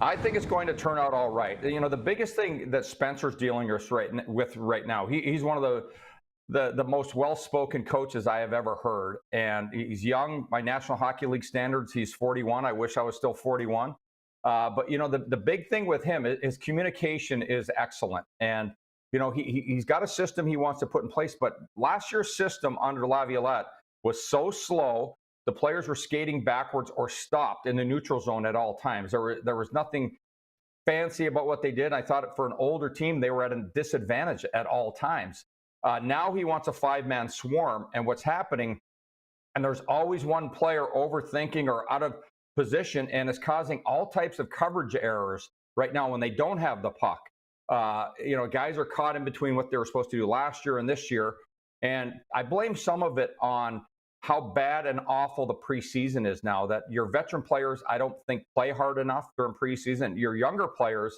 I think it's going to turn out all right. You know, the biggest thing that Spencer's dealing with right now, he's one of the most well-spoken coaches I have ever heard. And he's young. By National Hockey League standards, he's 41. I wish I was still 41. But, you know, the big thing with him is communication is excellent. And, you know, he's got a system he wants to put in place. But last year's system under Laviolette was so slow, the players were skating backwards or stopped in the neutral zone at all times. There was nothing fancy about what they did. I thought for an older team, they were at a disadvantage at all times. Now he wants a 5-man swarm. And what's happening, and there's always one player overthinking or out of position, and it's causing all types of coverage errors right now when they don't have the puck. You know, guys are caught in between what they were supposed to do last year and this year. And I blame some of it on how bad and awful the preseason is now, that your veteran players, I don't think, play hard enough during preseason. Your younger players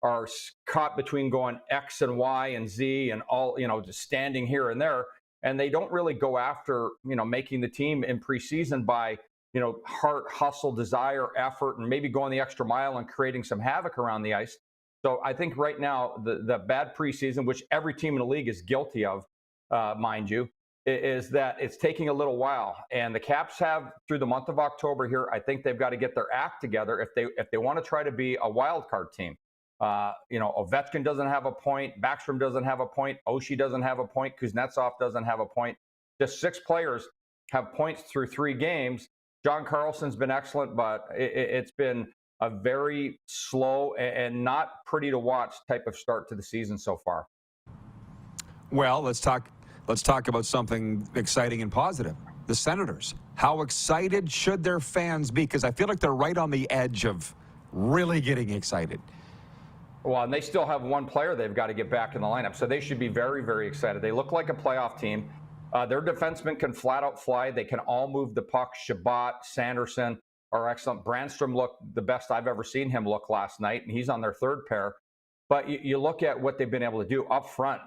are caught between going X and Y and Z and all, you know, just standing here and there. And they don't really go after, you know, making the team in preseason by, you know, heart, hustle, desire, effort, and maybe going the extra mile and creating some havoc around the ice. So I think right now the bad preseason, which every team in the league is guilty of, mind you, is that it's taking a little while. And the Caps have, through the month of October here, I think they've got to get their act together if they want to try to be a wild card team. You know, Ovechkin doesn't have a point. Backstrom doesn't have a point. Oshie doesn't have a point. Kuznetsov doesn't have a point. Just 6 players have points through 3 games. John Carlson's been excellent, but it's been a very slow and not pretty to watch type of start to the season so far. Well, let's talk about something exciting and positive. The Senators. How excited should their fans be? Because I feel like they're right on the edge of really getting excited. Well, and they still have one player they've got to get back in the lineup, so they should be very, very excited. They look like a playoff team. Their defensemen can flat out fly. They can all move the puck. Shabbat, Sanderson are excellent. Brandstrom looked the best I've ever seen him look last night, and he's on their third pair. But you look at what they've been able to do up front.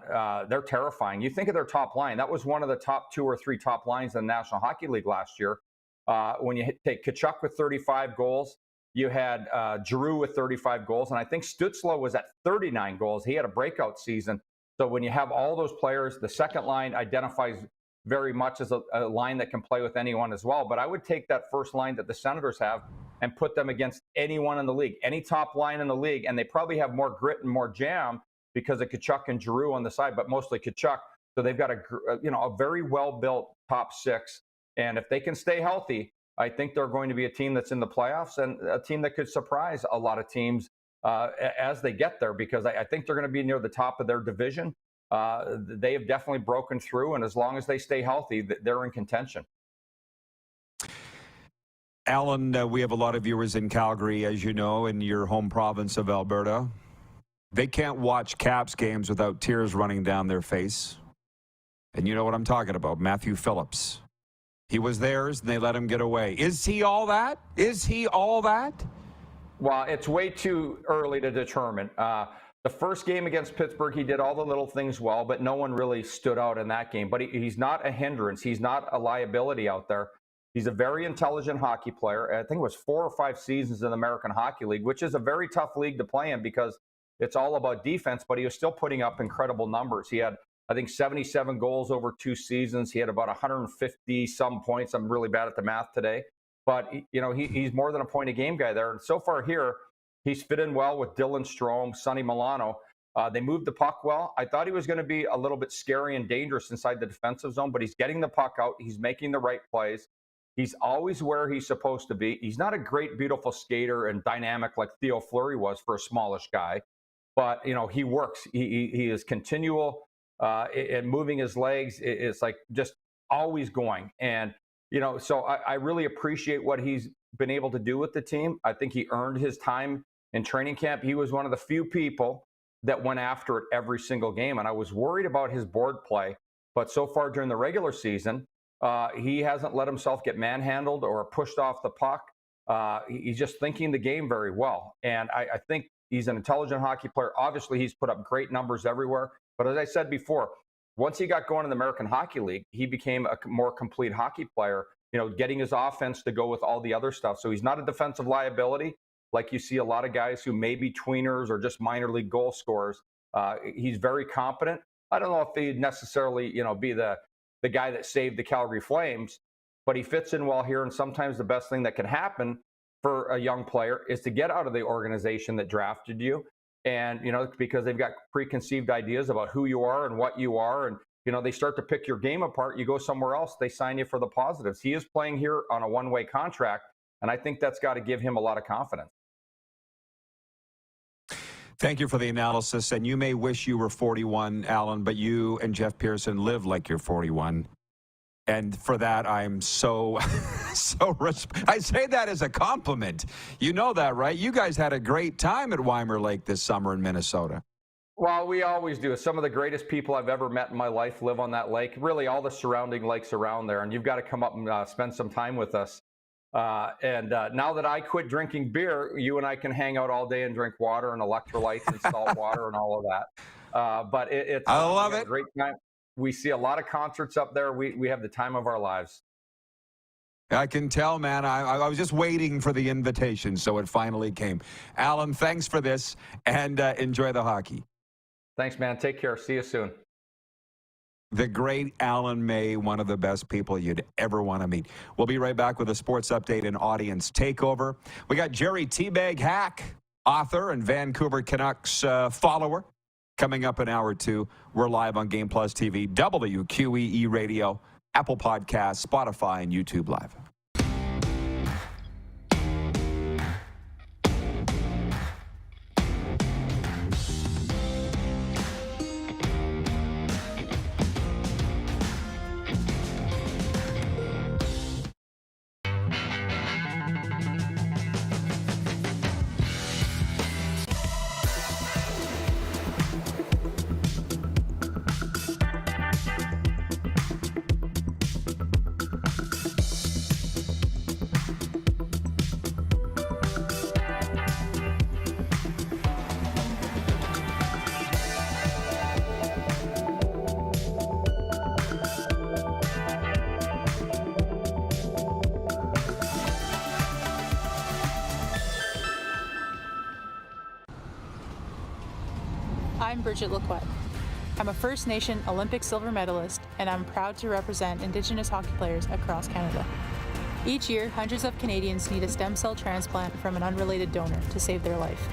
They're terrifying. You think of their top line. That was one of the top 2 or 3 top lines in the National Hockey League last year. When you take Tkachuk with 35 goals, you had Giroux with 35 goals, and I think Stützle was at 39 goals. He had a breakout season. So when you have all those players, the second line identifies very much as a line that can play with anyone as well. But I would take that first line that the Senators have and put them against anyone in the league, any top line in the league, and they probably have more grit and more jam because of Tkachuk and Giroux on the side, but mostly Tkachuk. So they've got a very well-built top 6, and if they can stay healthy, I think they're going to be a team that's in the playoffs and a team that could surprise a lot of teams as they get there, because I think they're going to be near the top of their division. They have definitely broken through, and as long as they stay healthy, they're in contention. Alan, we have a lot of viewers in Calgary, as you know, in your home province of Alberta. They can't watch Caps games without tears running down their face. And you know what I'm talking about, Matthew Phillips. He was theirs, and they let him get away. Is he all that? Is he all that? Well, it's way too early to determine. The first game against Pittsburgh, he did all the little things well, but no one really stood out in that game. But he's not a hindrance. He's not a liability out there. He's a very intelligent hockey player. I think it was 4 or 5 seasons in the American Hockey League, which is a very tough league to play in because it's all about defense, but he was still putting up incredible numbers. He had, I think, 77 goals over 2 seasons. He had about 150-some points. I'm really bad at the math today. But, he's more than a point a game guy there. And so far here, he's fit in well with Dylan Strome, Sonny Milano. They moved the puck well. I thought he was going to be a little bit scary and dangerous inside the defensive zone, but he's getting the puck out. He's making the right plays. He's always where he's supposed to be. He's not a great, beautiful skater and dynamic like Theo Fleury was for a smallish guy, but, he works. He is continual in moving his legs. It's like just always going. And, so I really appreciate what he's been able to do with the team. I think he earned his time in training camp. He was one of the few people that went after it every single game. And I was worried about his board play, but so far during the regular season, he hasn't let himself get manhandled or pushed off the puck. He's just thinking the game very well. And I think he's an intelligent hockey player. Obviously, he's put up great numbers everywhere. But as I said before, once he got going in the American Hockey League, he became a more complete hockey player, getting his offense to go with all the other stuff. So he's not a defensive liability like you see a lot of guys who may be tweeners or just minor league goal scorers. He's very competent. I don't know if he'd necessarily, be the guy that saved the Calgary Flames, but he fits in well here. And sometimes the best thing that can happen for a young player is to get out of the organization that drafted you. And, because they've got preconceived ideas about who you are and what you are. And, they start to pick your game apart. You go somewhere else, they sign you for the positives. He is playing here on a one-way contract. And I think that's got to give him a lot of confidence. Thank you for the analysis. And you may wish you were 41, Alan, but you and Jeff Pedersen live like you're 41. And for that, I'm so I say that as a compliment. You know that, right? You guys had a great time at Weimer Lake this summer in Minnesota. Well, we always do. Some of the greatest people I've ever met in my life live on that lake, really all the surrounding lakes around there. And you've got to come up and spend some time with us. And now that I quit drinking beer, you and I can hang out all day and drink water and electrolytes and salt water and all of that. But I love it. A great time. We see a lot of concerts up there. We have the time of our lives. I can tell, man. I was just waiting for the invitation, so it finally came. Alan, thanks for this, and enjoy the hockey. Thanks, man. Take care. See you soon. The great Alan May, one of the best people you'd ever want to meet. We'll be right back with a sports update and audience takeover. We got Jerry Teabag Hack, author and Vancouver Canucks follower, coming up in hour 2. We're live on Game Plus TV, WQEE Radio, Apple Podcasts, Spotify, and YouTube Live. I'm Bridget Lacquette. I'm a First Nation Olympic silver medalist, and I'm proud to represent Indigenous hockey players across Canada. Each year, hundreds of Canadians need a stem cell transplant from an unrelated donor to save their life.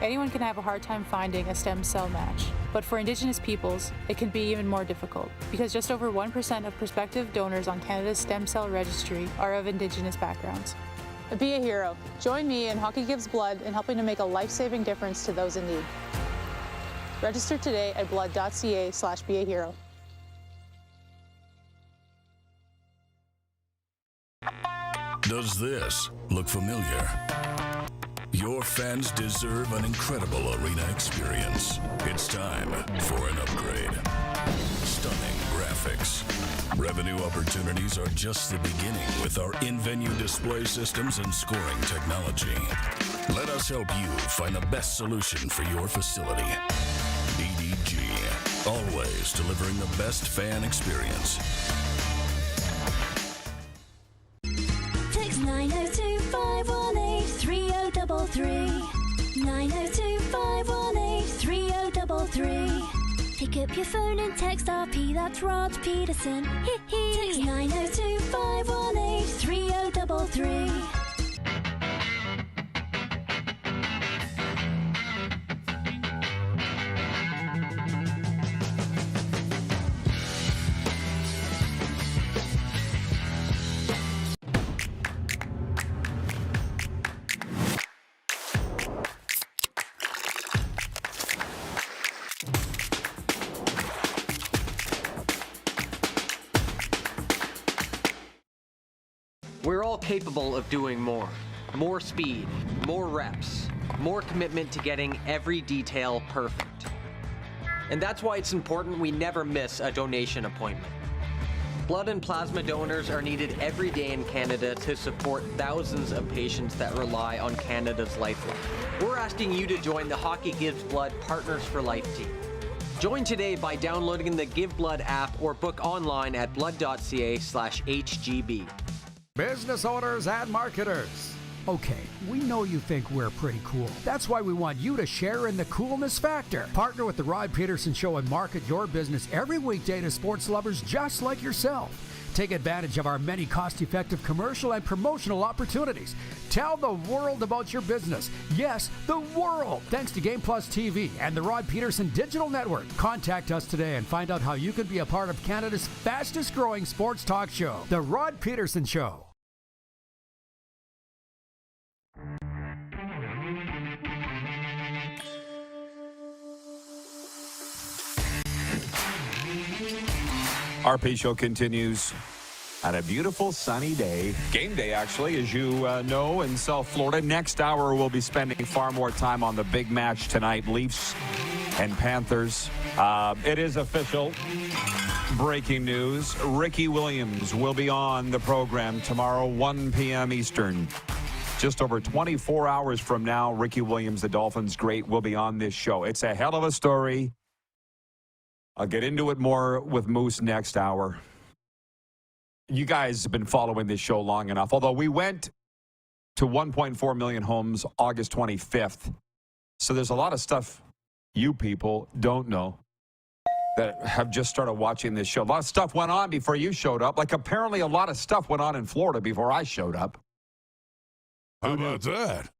Anyone can have a hard time finding a stem cell match, but for Indigenous peoples, it can be even more difficult because just over 1% of prospective donors on Canada's stem cell registry are of Indigenous backgrounds. Be a hero. Join me in Hockey Gives Blood in helping to make a life-saving difference to those in need. Register today at blood.ca/beahero. Does this look familiar? Your fans deserve an incredible arena experience. It's time for an upgrade. Stunning graphics. Revenue opportunities are just the beginning with our in-venue display systems and scoring technology. Let us help you find the best solution for your facility. EDG, always delivering the best fan experience. Text 902-518-3033. 902-518-3033. Pick up your phone and text RP, that's Rod Pedersen. Text 902-518-3033. We're all capable of doing more. More speed, more reps, more commitment to getting every detail perfect. And that's why it's important we never miss a donation appointment. Blood and plasma donors are needed every day in Canada to support thousands of patients that rely on Canada's lifeline. We're asking you to join the Hockey Gives Blood Partners for Life team. Join today by downloading the Give Blood app or book online at blood.ca/HGB. Business owners and marketers. Okay, we know you think we're pretty cool. That's why we want you to share in the coolness factor. Partner with The Rod Pedersen Show and market your business every weekday to sports lovers just like yourself. Take advantage of our many cost-effective commercial and promotional opportunities. Tell the world about your business. Yes, the world. Thanks to Game Plus TV and the Rod Pedersen Digital Network. Contact us today and find out how you can be a part of Canada's fastest-growing sports talk show, The Rod Pedersen Show. RP Show continues on a beautiful sunny day. Game day, actually, as you know, in South Florida. Next hour, we'll be spending far more time on the big match tonight, Leafs and Panthers. It is official. Breaking news. Ricky Williams will be on the program tomorrow, 1 p.m. Eastern. Just over 24 hours from now, Ricky Williams, the Dolphins great, will be on this show. It's a hell of a story. I'll get into it more with Moose next hour. You guys have been following this show long enough. Although we went to 1.4 million homes August 25th. So there's a lot of stuff you people don't know that have just started watching this show. A lot of stuff went on before you showed up. Like apparently a lot of stuff went on in Florida before I showed up. How about that?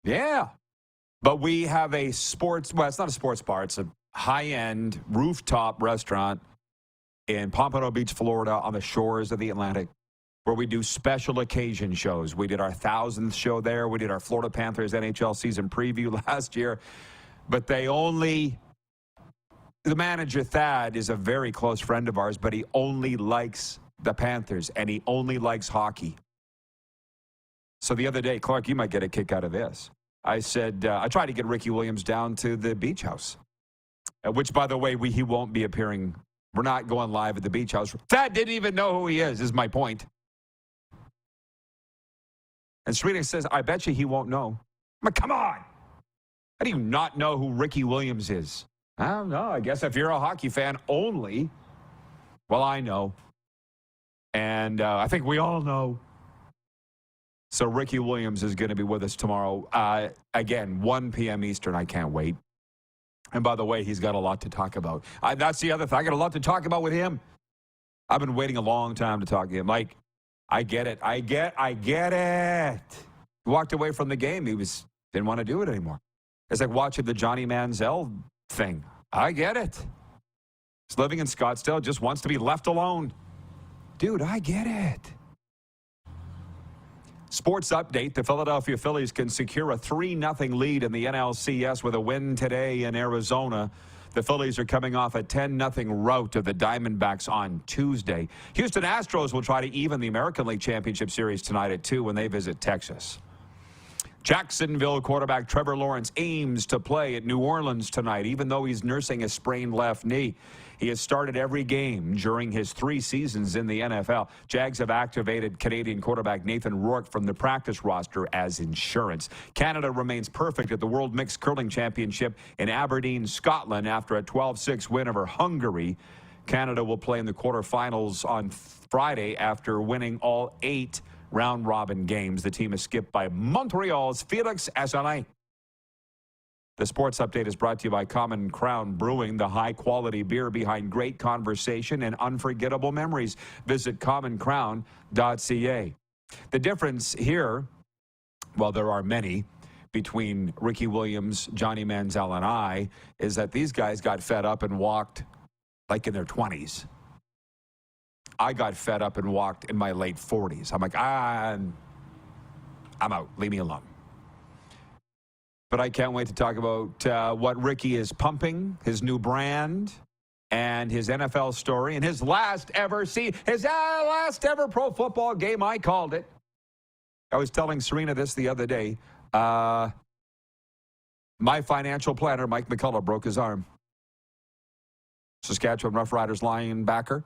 Yeah. But we have a sports, well, it's not a sports bar. It's a high-end rooftop restaurant in Pompano Beach, Florida, on the shores of the Atlantic, where we do special occasion shows. We did our 1000th show there. We did our Florida Panthers NHL season preview last year. But the manager, Thad, is a very close friend of ours, but he only likes the Panthers, and he only likes hockey. So the other day, Clark, you might get a kick out of this. I said, I tried to get Ricky Williams down to the beach house, which, by the way, he won't be appearing. We're not going live at the beach house. Thad didn't even know who he is my point. And Serena says, I bet you he won't know. I'm like, come on. How do you not know who Ricky Williams is? I don't know. I guess if you're a hockey fan only, well, I know. And I think we all know. So Ricky Williams is going to be with us tomorrow. Again, 1 p.m. Eastern. I can't wait. And by the way, he's got a lot to talk about. That's the other thing. I got a lot to talk about with him. I've been waiting a long time to talk to him. Like, I get it. I get it. He walked away from the game. Didn't want to do it anymore. It's like watching the Johnny Manziel thing. I get it. He's living in Scottsdale, just wants to be left alone. Dude, I get it. Sports update. The Philadelphia Phillies can secure a 3-0 lead in the NLCS with a win today in Arizona. The Phillies are coming off a 10-0 rout of the Diamondbacks on Tuesday. Houston Astros will try to even the American League Championship Series tonight at 2 when they visit Texas. Jacksonville quarterback Trevor Lawrence aims to play at New Orleans tonight, even though he's nursing a sprained left knee. He has started every game during his 3 seasons in the NFL. Jags have activated Canadian quarterback Nathan Rourke from the practice roster as insurance. Canada remains perfect at the World Mixed Curling Championship in Aberdeen, Scotland, after a 12-6 win over Hungary. Canada will play in the quarterfinals on Friday after winning all 8 round-robin games. The team is skipped by Montreal's Felix Azalin. The sports update is brought to you by Common Crown Brewing, the high-quality beer behind great conversation and unforgettable memories. Visit commoncrown.ca. The difference here, well, there are many, between Ricky Williams, Johnny Manziel, and I, is that these guys got fed up and walked like in their 20s. I got fed up and walked in my late 40s. I'm like, I'm out. Leave me alone. But I can't wait to talk about what Ricky is pumping, his new brand, and his NFL story, and his last ever pro football game. I called it. I was telling Serena this the other day. My financial planner, Mike McCullough, broke his arm. Saskatchewan Roughriders linebacker.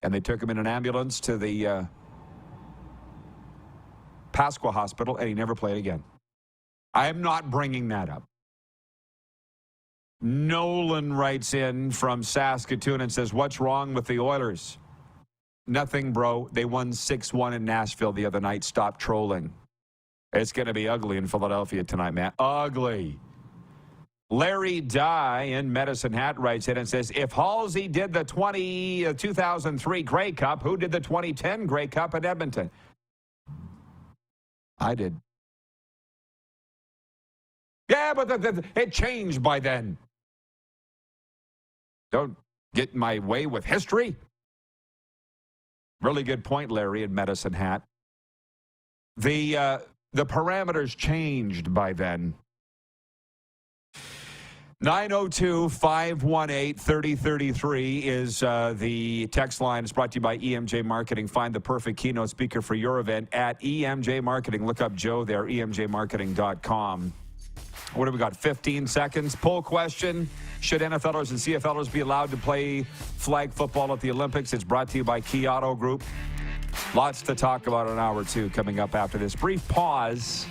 And they took him in an ambulance to the Pasqua Hospital, and he never played again. I am not bringing that up. Nolan writes in from Saskatoon and says, what's wrong with the Oilers? Nothing, bro. They won 6-1 in Nashville the other night. Stop trolling. It's going to be ugly in Philadelphia tonight, man. Ugly. Larry Dye in Medicine Hat writes in and says, if Halsey did the 2003 Grey Cup, who did the 2010 Grey Cup at Edmonton? I did. Yeah, but it changed by then. Don't get in my way with history. Really good point, Larry in Medicine Hat. The parameters changed by then. 902-518-3033 is the text line. It's brought to you by EMJ Marketing. Find the perfect keynote speaker for your event at EMJ Marketing. Look up Joe there, emjmarketing.com. What do we got? 15 seconds. Poll question. Should NFLers and CFLers be allowed to play flag football at the Olympics? It's brought to you by Key Auto Group. Lots to talk about in an hour or two coming up after this brief pause.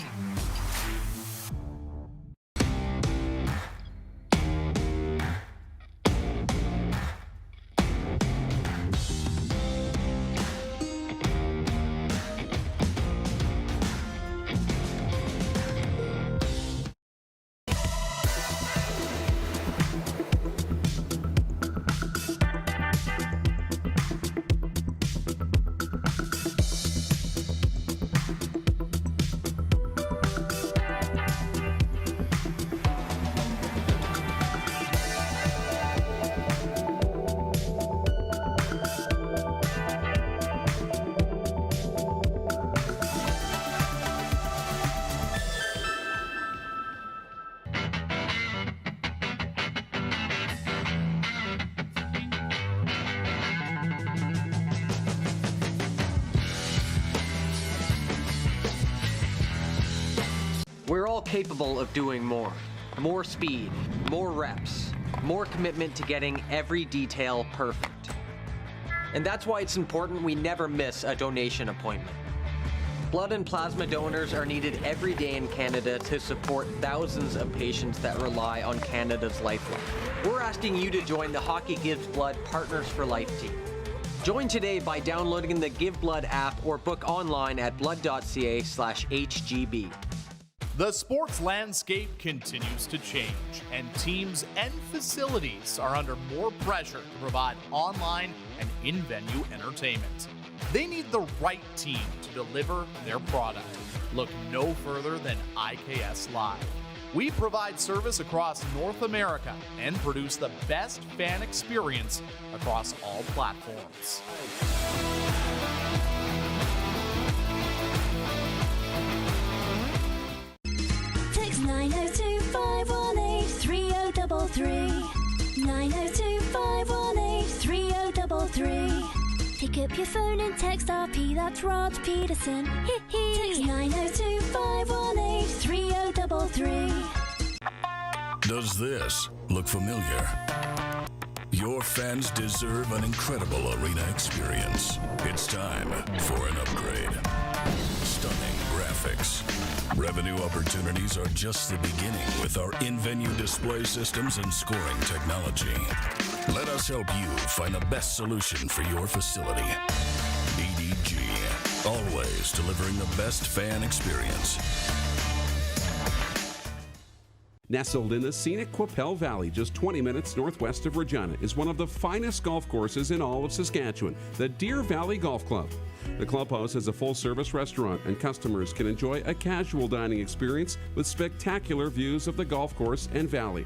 We're all capable of doing more. More speed, more reps, more commitment to getting every detail perfect. And that's why it's important we never miss a donation appointment. Blood and plasma donors are needed every day in Canada to support thousands of patients that rely on Canada's lifeline. We're asking you to join the Hockey Gives Blood Partners for Life team. Join today by downloading the Give Blood app or book online at blood.ca/HGB. The sports landscape continues to change, and teams and facilities are under more pressure to provide online and in-venue entertainment. They need the right team to deliver their product. Look no further than IKS Live. We provide service across North America and produce the best fan experience across all platforms. Text 902-518-3033. 902-518-3033. Pick up your phone and text RP, that's Rod Pedersen. Text 902-518-3033. Does this look familiar? Your fans deserve an incredible arena experience. It's time for an upgrade. Stunning graphics. Revenue opportunities are just the beginning with our in-venue display systems and scoring technology. Let us help you find the best solution for your facility. EDG, always delivering the best fan experience. Nestled in the scenic Qu'Appelle Valley, just 20 minutes northwest of Regina, is one of the finest golf courses in all of Saskatchewan, the Deer Valley Golf Club. The clubhouse has a full-service restaurant, and customers can enjoy a casual dining experience with spectacular views of the golf course and valley.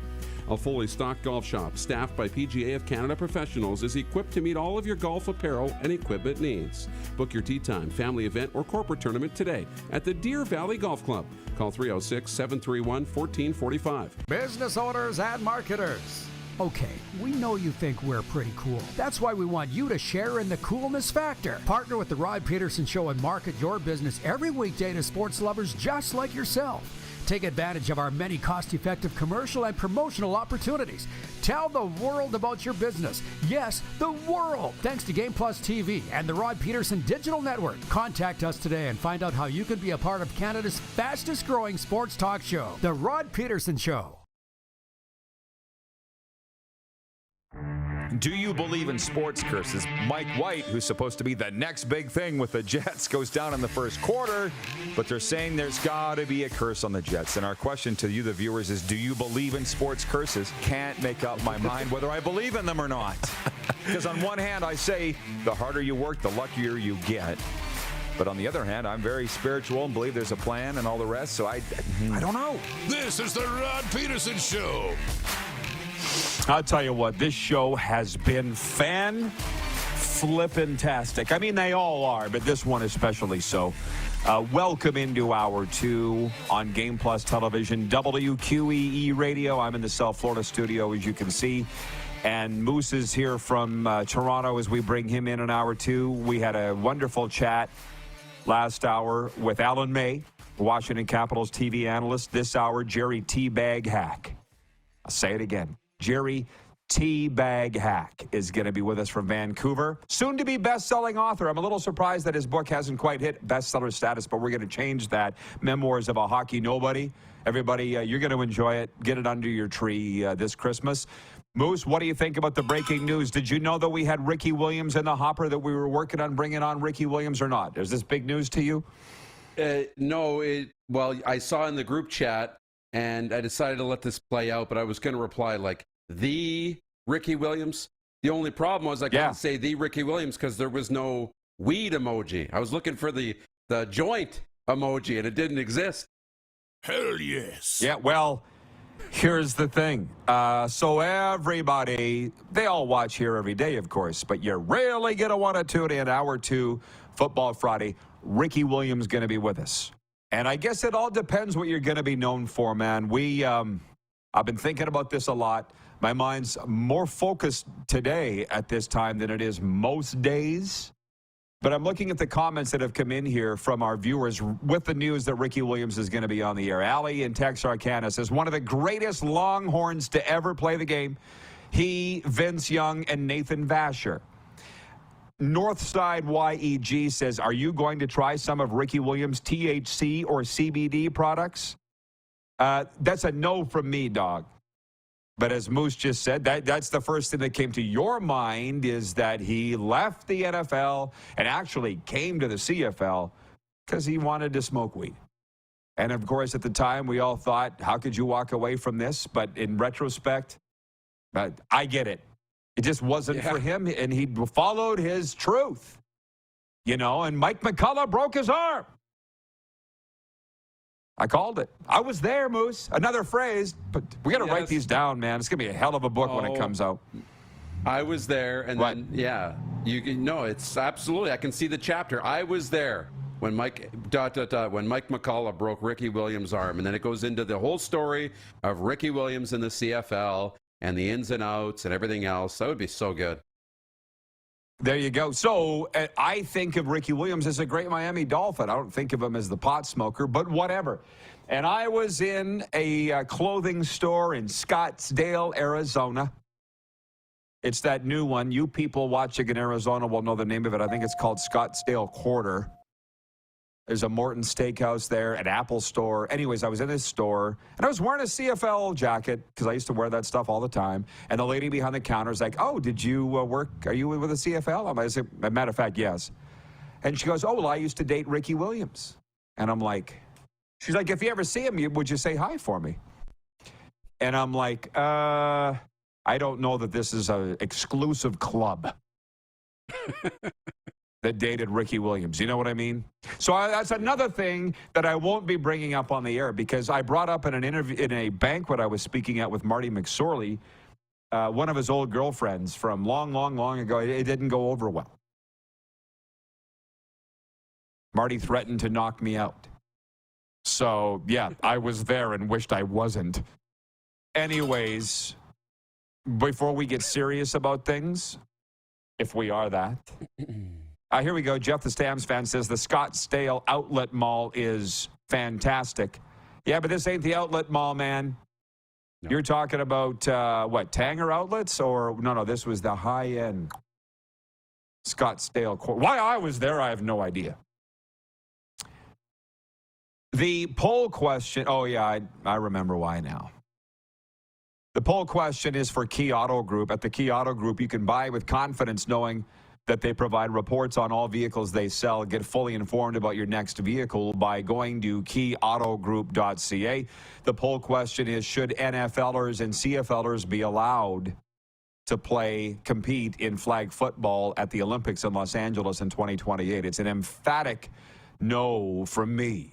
A fully stocked golf shop, staffed by PGA of Canada professionals, is equipped to meet all of your golf apparel and equipment needs. Book your tee time, family event, or corporate tournament today at the Deer Valley Golf Club. Call 306-731-1445. Business owners and marketers. Okay, we know you think we're pretty cool. That's why we want you to share in the coolness factor. Partner with the Rod Pedersen Show and market your business every weekday to sports lovers just like yourself. Take advantage of our many cost-effective commercial and promotional opportunities. Tell the world about your business. Yes, the world. Thanks to Game Plus TV and the Rod Pedersen Digital Network. Contact us today and find out how you can be a part of Canada's fastest-growing sports talk show, The Rod Pedersen Show. Do you believe in sports curses? Mike White, who's supposed to be the next big thing with the Jets, goes down in the first quarter, but they're saying there's got to be a curse on the Jets. And our question to you, the viewers, is do you believe in sports curses? Can't make up my mind whether I believe in them or not. Because on one hand, I say the harder you work, the luckier you get. But on the other hand, I'm very spiritual and believe there's a plan and all the rest, so I don't know. This is the Rod Pedersen Show. I'll tell you what, this show has been fan-flippin-tastic. I mean, they all are, but this one especially so. Welcome into Hour 2 on Game Plus Television, WQEE Radio. I'm in the South Florida studio, as you can see. And Moose is here from Toronto as we bring him in Hour 2. We had a wonderful chat last hour with Alan May, Washington Capitals TV analyst. This hour, Jerry T-Bag Hack. I'll say it again. Jerry T-Bag Hack is going to be with us from Vancouver. Soon to be best-selling author. I'm a little surprised that his book hasn't quite hit bestseller status, but we're going to change that. Memoirs of a Hockey Nobody. Everybody, you're going to enjoy it. Get it under your tree this Christmas. Moose, what do you think about the breaking news? Did you know that we had Ricky Williams in the hopper, that we were working on bringing on Ricky Williams or not? Is this big news to you? No. Well, I saw in the group chat, and I decided to let this play out, but I was going to reply like, the Ricky Williams. The only problem was I couldn't say the Ricky Williams because there was no weed emoji. I was looking for the joint emoji, and it didn't exist. Hell yes. Yeah, well, here's the thing. So everybody, they all watch here every day, of course, but you're really going to want to tune in Hour 2, Football Friday. Ricky Williams going to be with us. And I guess it all depends what you're going to be known for, man. I've been thinking about this a lot. My mind's more focused today at this time than it is most days. But I'm looking at the comments that have come in here from our viewers with the news that Ricky Williams is going to be on the air. Allie in Texarkana says, one of the greatest Longhorns to ever play the game. He, Vince Young, and Nathan Vasher. Northside YEG says, are you going to try some of Ricky Williams' THC or CBD products? That's a no from me, dog. But as Moose just said, that's the first thing that came to your mind, is that he left the NFL and actually came to the CFL because he wanted to smoke weed. And, of course, at the time, we all thought, how could you walk away from this? But in retrospect, I get it. It just wasn't for him, and he followed his truth. You know, and Mike McCullough broke his arm. I called it. I was there, Moose. Another phrase, but we got to write these down, man. It's going to be a hell of a book when it comes out. I was there, and then, it's absolutely. I can see the chapter. I was there when Mike McCullough broke Ricky Williams' arm, and then it goes into the whole story of Ricky Williams in the CFL and the ins and outs and everything else. That would be so good. There you go. So I think of Ricky Williams as a great Miami Dolphin. I don't think of him as the pot smoker, but whatever. And I was in a clothing store in Scottsdale, Arizona. It's that new one. You people watching in Arizona will know the name of it. I think it's called Scottsdale Quarter. There's a Morton Steakhouse there, an Apple store. Anyways, I was in this store, and I was wearing a CFL jacket because I used to wear that stuff all the time. And the lady behind the counter is like, oh, did you work? Are you with the CFL? I said, as a matter of fact, yes. And she goes, oh, well, I used to date Ricky Williams. And I'm like, she's like, if you ever see him, would you say hi for me? And I'm like, I don't know that this is an exclusive club that dated Ricky Williams. You know what I mean? So that's another thing that I won't be bringing up on the air because I brought up in an interview, in a banquet I was speaking at with Marty McSorley, one of his old girlfriends from long, long, long ago. It didn't go over well. Marty threatened to knock me out. So, yeah, I was there and wished I wasn't. Anyways, before we get serious about things, if we are that... here we go. Jeff, the Stamps fan, says the Scottsdale Outlet Mall is fantastic. Yeah, but this ain't the Outlet Mall, man. No. You're talking about, Tanger Outlets? Or, no, this was the high-end Scottsdale. Why I was there, I have no idea. The poll question, I remember why now. The poll question is for Key Auto Group. At the Key Auto Group, you can buy with confidence knowing that they provide reports on all vehicles they sell. Get fully informed about your next vehicle by going to keyautogroup.ca. The poll question is, should NFLers and CFLers be allowed to compete in flag football at the Olympics in Los Angeles in 2028? It's an emphatic no from me.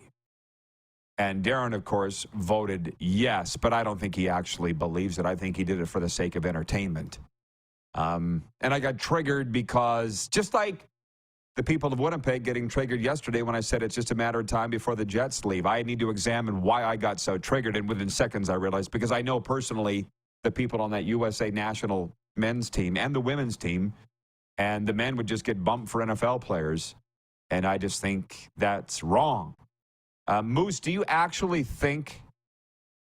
And Darren, of course, voted yes, but I don't think he actually believes it. I think he did it for the sake of entertainment. And I got triggered because just like the people of Winnipeg getting triggered yesterday when I said it's just a matter of time before the Jets leave, I need to examine why I got so triggered. And within seconds, I realized because I know personally the people on that USA national men's team and the women's team, and the men would just get bumped for NFL players. And I just think that's wrong. Moose, do you actually think...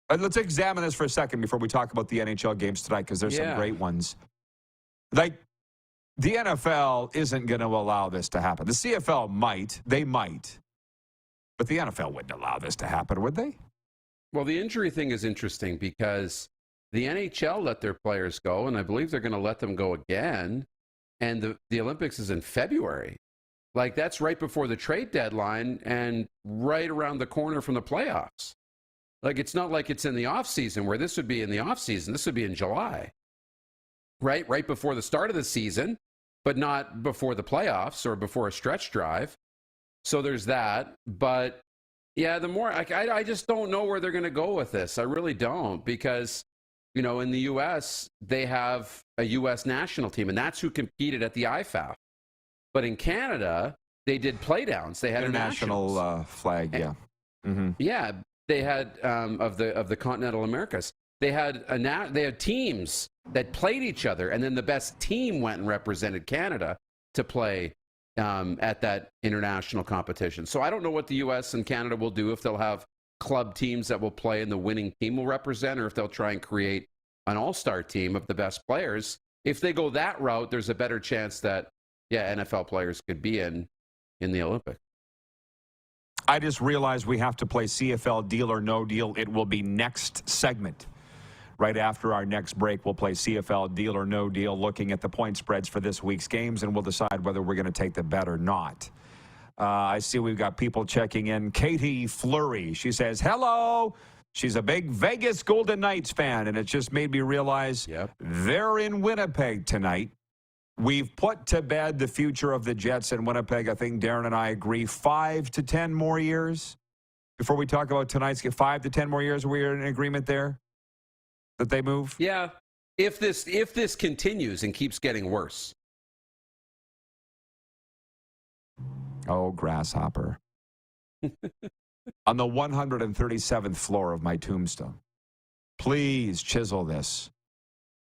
let's examine this for a second before we talk about the NHL games tonight because there's some great ones. Like, the NFL isn't going to allow this to happen. The CFL might. They might. But the NFL wouldn't allow this to happen, would they? Well, the injury thing is interesting because the NHL let their players go, and I believe they're going to let them go again. And the Olympics is in February. Like, that's right before the trade deadline and right around the corner from the playoffs. Like, it's not like it's in the offseason where this would be in the offseason. This would be in July. Right before the start of the season, but not before the playoffs or before a stretch drive. So there's that. But, yeah, the more I just don't know where they're going to go with this. I really don't because, in the U.S., they have a U.S. national team, and that's who competed at the IFAF. But in Canada, they did playdowns. They had international flag, yeah. Mm-hmm. Yeah, they had of the continental Americas. They had teams that played each other, and then the best team went and represented Canada to play at that international competition. So I don't know what the U.S. and Canada will do, if they'll have club teams that will play and the winning team will represent, or if they'll try and create an all-star team of the best players. If they go that route, there's a better chance that, NFL players could be in the Olympics. I just realized we have to play CFL Deal or No Deal. It will be next segment. Right after our next break, we'll play CFL Deal or No Deal, looking at the point spreads for this week's games, and we'll decide whether we're going to take the bet or not. I see we've got people checking in. Katie Fleury, she says, hello. She's a big Vegas Golden Knights fan, and it just made me realize they're in Winnipeg tonight. We've put to bed the future of the Jets in Winnipeg. I think Darren and I agree 5 to 10 more years. Before we talk about tonight's game, 5 to 10 more years, we're in agreement there that they move? Yeah, if this continues and keeps getting worse. Oh, grasshopper. On the 137th floor of my tombstone. Please chisel this.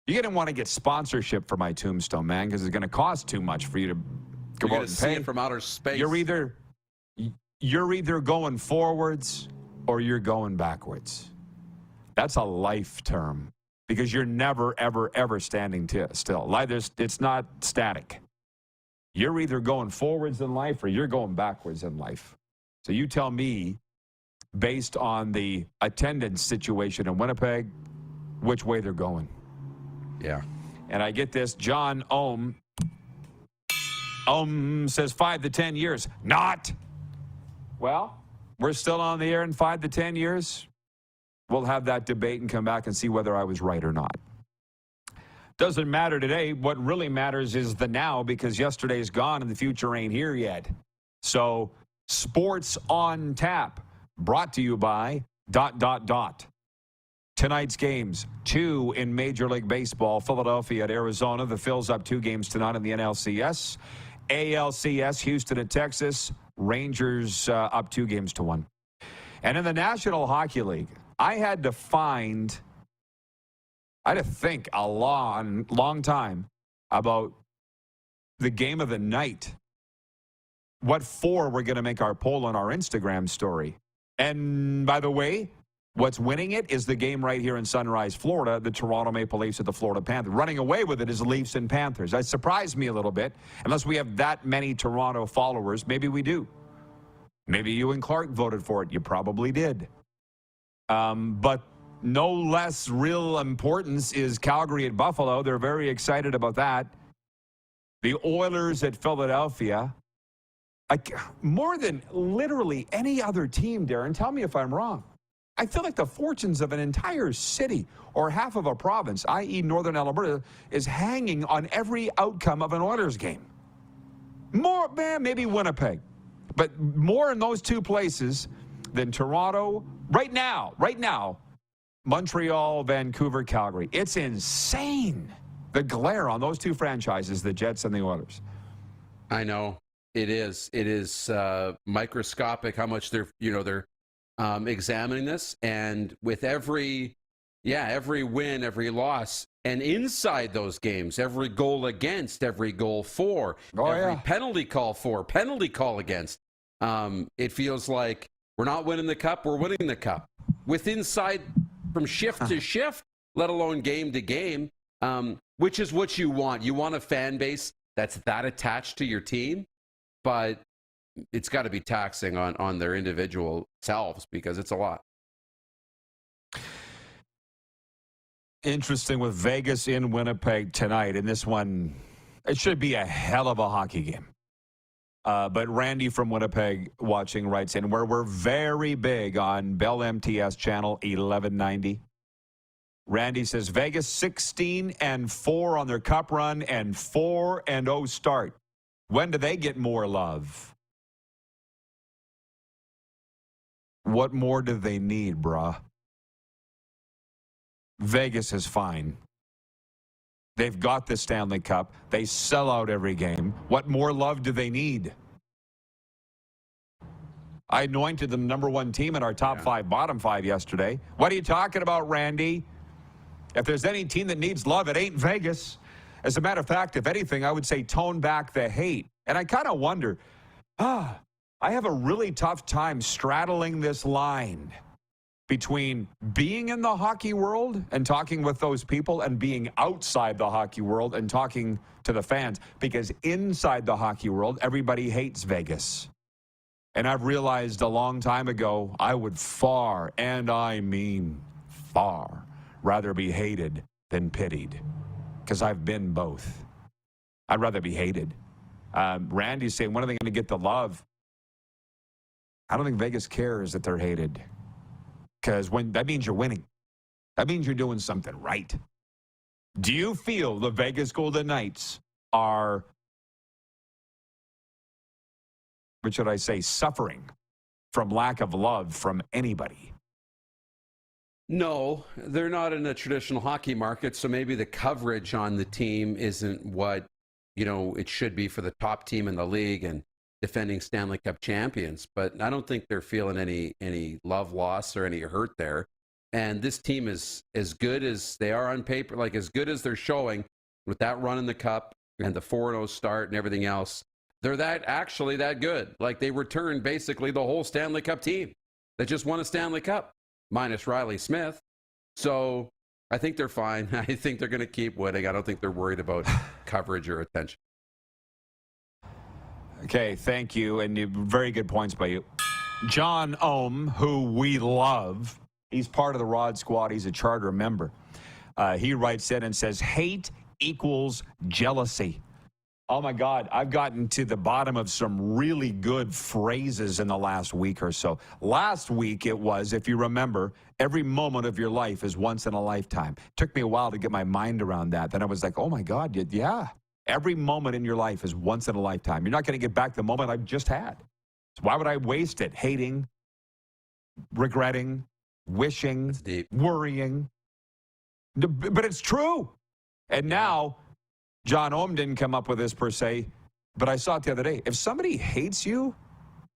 You're going to want to get sponsorship for my tombstone, man, because it's going to cost too much for you to go out and see pay. it from outer space. You're either going forwards or you're going backwards. That's a life term because you're never, ever, ever standing still. It's not static. You're either going forwards in life or you're going backwards in life. So you tell me, based on the attendance situation in Winnipeg, which way they're going. Yeah. And I get this, John Ohm says 5 to 10 years. Not. Well, we're still on the air in 5 to 10 years. We'll have that debate and come back and see whether I was right or not. Doesn't matter today. What really matters is the now, because yesterday's gone and the future ain't here yet. So, Sports on Tap, brought to you by ... Tonight's games, 2 in Major League Baseball. Philadelphia at Arizona. The Phils up 2 games tonight in the NLCS. ALCS, Houston at Texas. Rangers up 2 games to 1. And in the National Hockey League, I had to think a long time about the game of the night. What for we're going to make our poll on our Instagram story. And by the way, what's winning it is the game right here in Sunrise, Florida, the Toronto Maple Leafs at the Florida Panthers. Running away with it is Leafs and Panthers. That surprised me a little bit. Unless we have that many Toronto followers, maybe we do. Maybe you and Clark voted for it. You probably did. But no less real importance is Calgary at Buffalo. They're very excited about that. The Oilers at Philadelphia. More than literally any other team, Darren, tell me if I'm wrong. I feel like the fortunes of an entire city or half of a province, i.e. Northern Alberta, is hanging on every outcome of an Oilers game. More, maybe Winnipeg, but more in those 2 places than Toronto. Right now, Montreal, Vancouver, Calgary. It's insane, the glare on those 2 franchises, the Jets and the Oilers. I know. It is microscopic how much they're examining this, and with every win, every loss, and inside those games, every goal against, every goal for, penalty call for, penalty call against, it feels like we're not winning the cup, we're winning the cup. With inside from shift to shift, let alone game to game, which is what you want. You want a fan base that's that attached to your team. But it's got to be taxing on their individual selves because it's a lot. Interesting with Vegas in Winnipeg tonight. And this one, it should be a hell of a hockey game. But Randy from Winnipeg watching writes in, where we're very big on Bell MTS channel 1190. Randy says, Vegas 16-4 on their cup run and 4-0 start. When do they get more love? What more do they need, bruh? Vegas is fine. They've got the Stanley Cup. They sell out every game. What more love do they need? I anointed them #1 team in our top 5, bottom 5 yesterday. What are you talking about, Randy? If there's any team that needs love, it ain't Vegas. As a matter of fact, if anything, I would say tone back the hate. And I kind of wonder, I have a really tough time straddling this line between being in the hockey world and talking with those people and being outside the hockey world and talking to the fans. Because inside the hockey world, everybody hates Vegas. And I've realized a long time ago, I would far, and I mean far, rather be hated than pitied. Because I've been both. I'd rather be hated. Randy's saying, when are they going to get the love? I don't think Vegas cares that they're hated. Because that means you're winning. That means you're doing something right. Do you feel the Vegas Golden Knights are, what should I say, suffering from lack of love from anybody? No, they're not in a traditional hockey market, so maybe the coverage on the team isn't what, it should be for the top team in the league and defending Stanley Cup champions. But I don't think they're feeling any love loss or any hurt there. And this team is as good as they are on paper, like as good as they're showing with that run in the Cup and the 4-0 start and everything else. They're actually that good. Like they returned basically the whole Stanley Cup team that just won a Stanley Cup, minus Riley Smith. So I think they're fine. I think they're going to keep winning. I don't think they're worried about coverage or attention. Okay, thank you. And very good points by you. John Ohm, who we love, he's part of the Rod Squad. He's a charter member. He writes in and says, hate equals jealousy. Oh, my God. I've gotten to the bottom of some really good phrases in the last week or so. Last week it was, if you remember, every moment of your life is once in a lifetime. It took me a while to get my mind around that. Then I was like, oh, my God, yeah. Every moment in your life is once in a lifetime. You're not going to get back the moment I've just had. So why would I waste it hating, regretting, wishing, worrying? But it's true. And now, John Ohm didn't come up with this per se, but I saw it the other day. If somebody hates you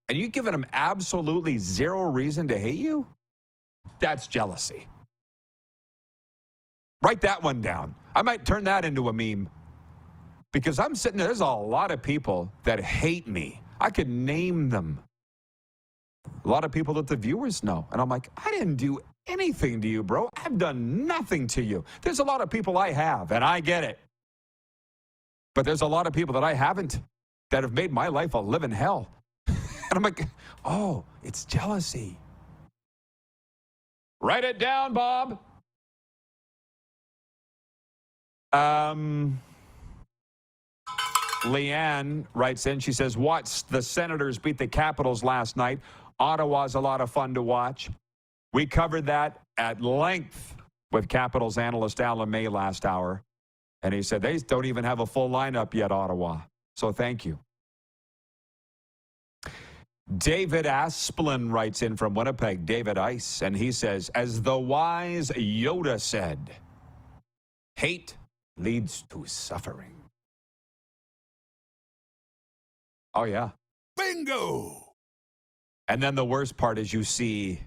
and you've given them absolutely zero reason to hate you, that's jealousy. Write that one down. I might turn that into a meme. Because I'm sitting there, there's a lot of people that hate me. I could name them. A lot of people that the viewers know. And I'm like, I didn't do anything to you, bro. I've done nothing to you. There's a lot of people I have, and I get it. But there's a lot of people that I haven't that have made my life a living hell. And I'm like, oh, it's jealousy. Write it down, Bob. Leanne writes in, she says, watched the Senators beat the Capitals last night. Ottawa's a lot of fun to watch. We covered that at length with Capitals analyst Alan May last hour. And he said, they don't even have a full lineup yet, Ottawa. So thank you. David Asplin writes in from Winnipeg, David Ice, and he says, as the wise Yoda said, hate leads to suffering. Oh, yeah. Bingo! And then the worst part is you see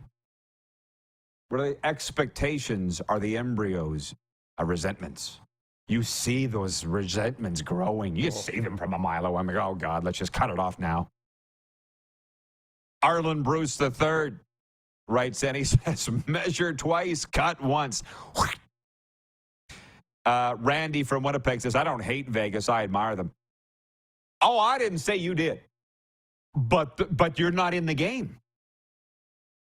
where the expectations are the embryos of resentments. You see those resentments growing. You see them from a mile away. I'm like, oh, God, let's just cut it off now. Arlen Bruce III writes in, he says, measure twice, cut once. Randy from Winnipeg says, I don't hate Vegas. I admire them. Oh, I didn't say you did. But you're not in the game.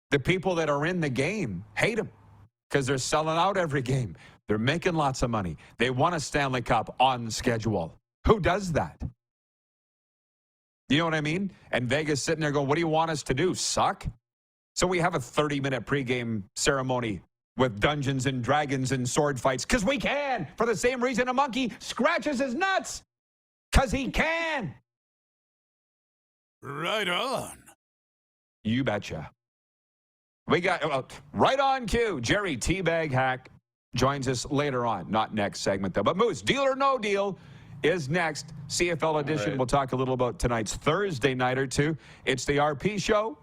The people that are in the game hate them because they're selling out every game. They're making lots of money. They won a Stanley Cup on schedule. Who does that? You know what I mean? And Vegas sitting there going, what do you want us to do? Suck? So we have a 30-minute pregame ceremony with Dungeons and Dragons and sword fights because we can, for the same reason a monkey scratches his nuts. Because he can. Right on. You betcha. We got, right on cue, Jerry Teabag Hack joins us later on. Not next segment, though. But Moose, Deal or No Deal is next. CFL edition. Right. We'll talk a little about tonight's Thursday nighter, too. It's the RP Show,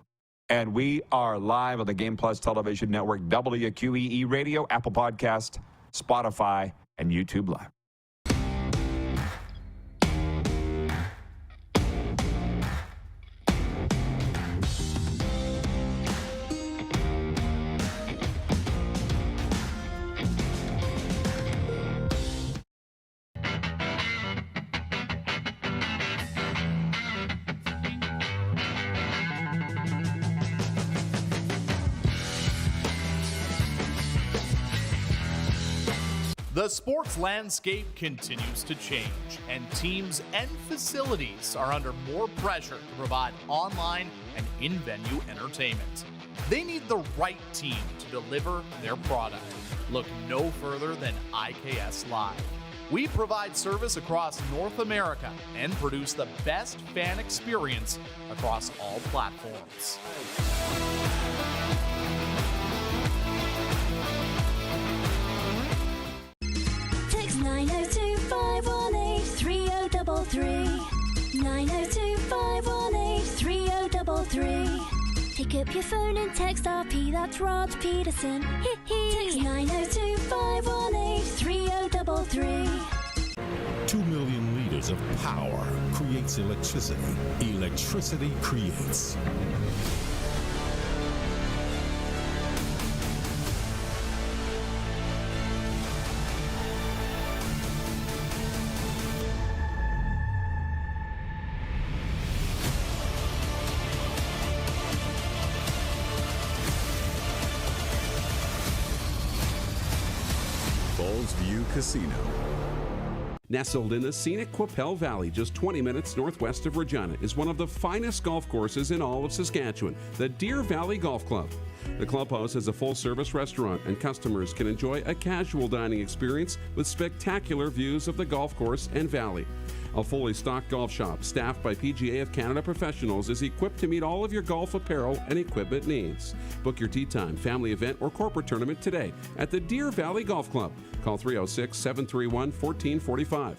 and we are live on the Game Plus Television Network, WQEE Radio, Apple Podcast, Spotify, and YouTube Live. The sports landscape continues to change, and teams and facilities are under more pressure to provide online and in-venue entertainment. They need the right team to deliver their product. Look no further than IKS Live. We provide service across North America and produce the best fan experience across all platforms. Text 902-518-3033. 902-518-3033. Pick up your phone and text RP, that's Rod Pedersen. Text 902-518-3033. 2 million liters of power creates electricity. Electricity creates. View Casino. Nestled in the scenic Qu'Appelle Valley, just 20 minutes northwest of Regina, is one of the finest golf courses in all of Saskatchewan, the Deer Valley Golf Club. The clubhouse has a full-service restaurant, and customers can enjoy a casual dining experience with spectacular views of the golf course and valley. A fully stocked golf shop, staffed by PGA of Canada professionals, is equipped to meet all of your golf apparel and equipment needs. Book your tee time, family event, or corporate tournament today at the Deer Valley Golf Club. Call 306-731-1445.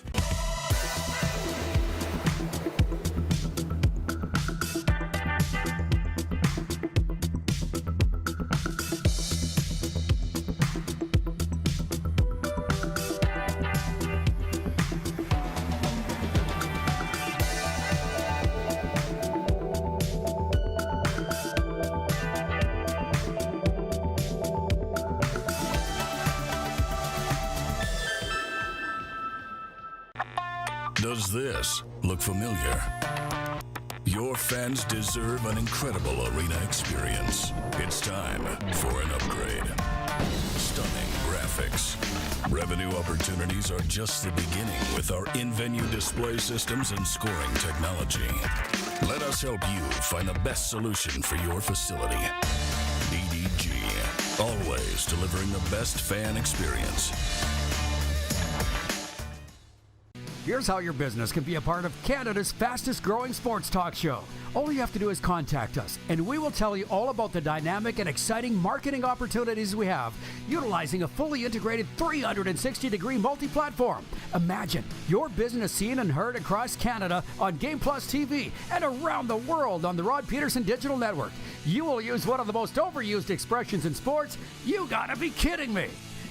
Does this look familiar? Your fans deserve an incredible arena experience. It's time for an upgrade. Stunning graphics. Revenue opportunities are just the beginning with our in-venue display systems and scoring technology. Let us help you find the best solution for your facility. EDG, always delivering the best fan experience. Here's how your business can be a part of Canada's fastest growing sports talk show. All you have to do is contact us, and we will tell you all about the dynamic and exciting marketing opportunities we have, utilizing a fully integrated 360-degree multi-platform. Imagine your business seen and heard across Canada on Game Plus TV and around the world on the Rod Pedersen Digital Network. You will use one of the most overused expressions in sports. You gotta be kidding me.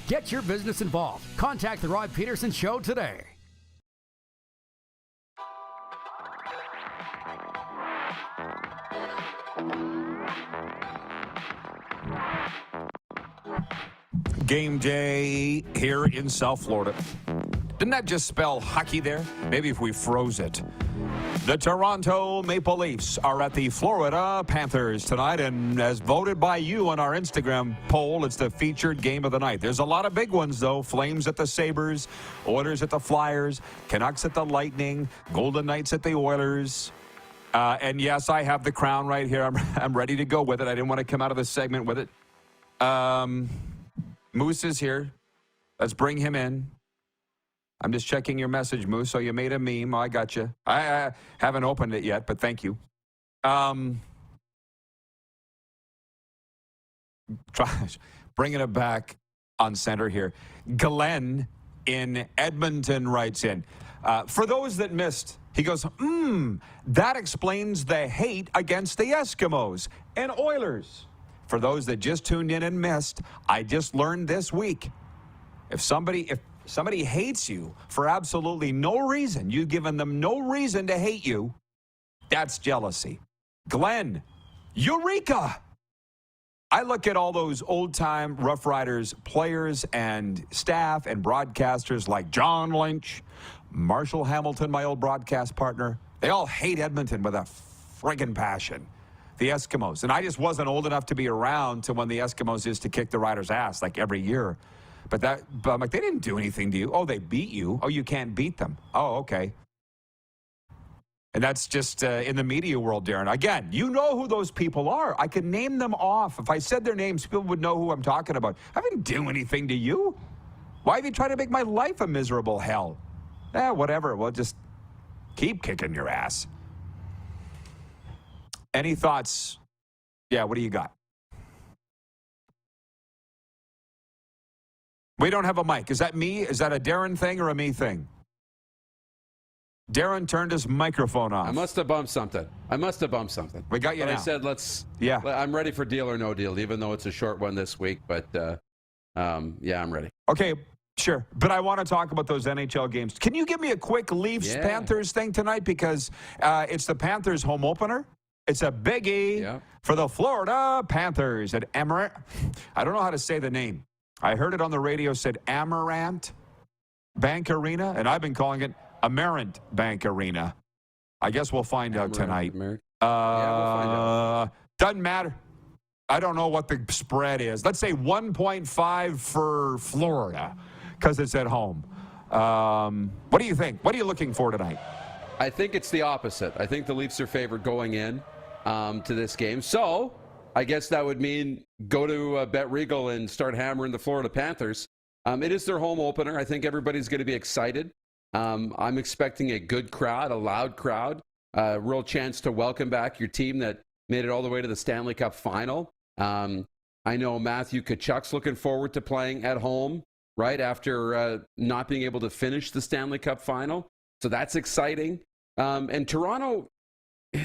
Get your business involved. Contact the Rod Pedersen Show today. Game day here in South Florida. Didn't that just spell hockey there? Maybe if we froze it. The Toronto Maple Leafs are at the Florida Panthers tonight, and as voted by you on our Instagram poll, it's the featured game of the night. There's a lot of big ones, though. Flames at the Sabres, Oilers at the Flyers, Canucks at the Lightning, Golden Knights at the Oilers. And yes, I have the crown right here. I'm ready to go with it. I didn't want to come out of this segment with it. Moose is here. Let's bring him in. I'm just checking your message, Moose. So you made a meme. Oh, I got you. I haven't opened it yet, but thank you. Bringing it back on center here. Glenn in Edmonton writes in. For those that missed, he goes, that explains the hate against the Eskimos and Oilers. For those that just tuned in and missed, I just learned this week, if somebody hates you for absolutely no reason, you've given them no reason to hate you, that's jealousy. Glenn, eureka! I look at all those old-time Rough Riders players and staff and broadcasters like John Lynch, Marshall Hamilton, my old broadcast partner. They all hate Edmonton with a friggin' passion. The Eskimos. And I just wasn't old enough to be around to when the Eskimos used to kick the Riders' ass like every year. But I'm like, they didn't do anything to you. Oh, they beat you. Oh, you can't beat them. Oh, okay. And that's just in the media world, Darren. Again, you know who those people are. I could name them off. If I said their names, people would know who I'm talking about. I didn't do anything to you. Why have you tried to make my life a miserable hell? Whatever. We'll just keep kicking your ass. Any thoughts? Yeah, what do you got? We don't have a mic. Is that me? Is that a Darren thing or a me thing? Darren turned his microphone off. I must have bumped something. We got you now. I said, I'm ready for Deal or No Deal, even though it's a short one this week. But, I'm ready. Okay, sure. But I want to talk about those NHL games. Can you give me a quick Leafs-Panthers thing tonight? Because it's the Panthers home opener. It's a biggie for the Florida Panthers at Amaranth. I don't know how to say the name. I heard it on the radio, said Amaranth Bank Arena, and I've been calling it Amaranth Bank Arena. I guess we'll find out tonight. We'll find out. Doesn't matter. I don't know what the spread is. Let's say 1.5 for Florida because it's at home. What do you think? What are you looking for tonight? I think it's the opposite. I think the Leafs are favored going in to this game. So I guess that would mean go to Bet Regal and start hammering the Florida Panthers. It is their home opener. I think everybody's going to be excited. I'm expecting a good crowd, a loud crowd, a real chance to welcome back your team that made it all the way to the Stanley Cup final. I know Matthew Tkachuk's looking forward to playing at home, right, after not being able to finish the Stanley Cup final. So that's exciting. And Toronto,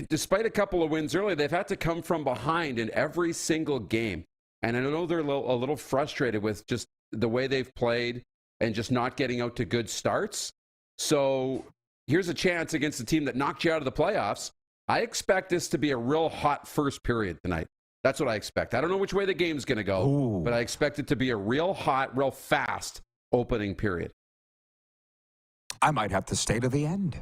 despite a couple of wins early, they've had to come from behind in every single game. And I know they're a little frustrated with just the way they've played and just not getting out to good starts. So here's a chance against a team that knocked you out of the playoffs. I expect this to be a real hot first period tonight. That's what I expect. I don't know which way the game's going to go, but I expect it to be a real hot, real fast opening period. I might have to stay to the end.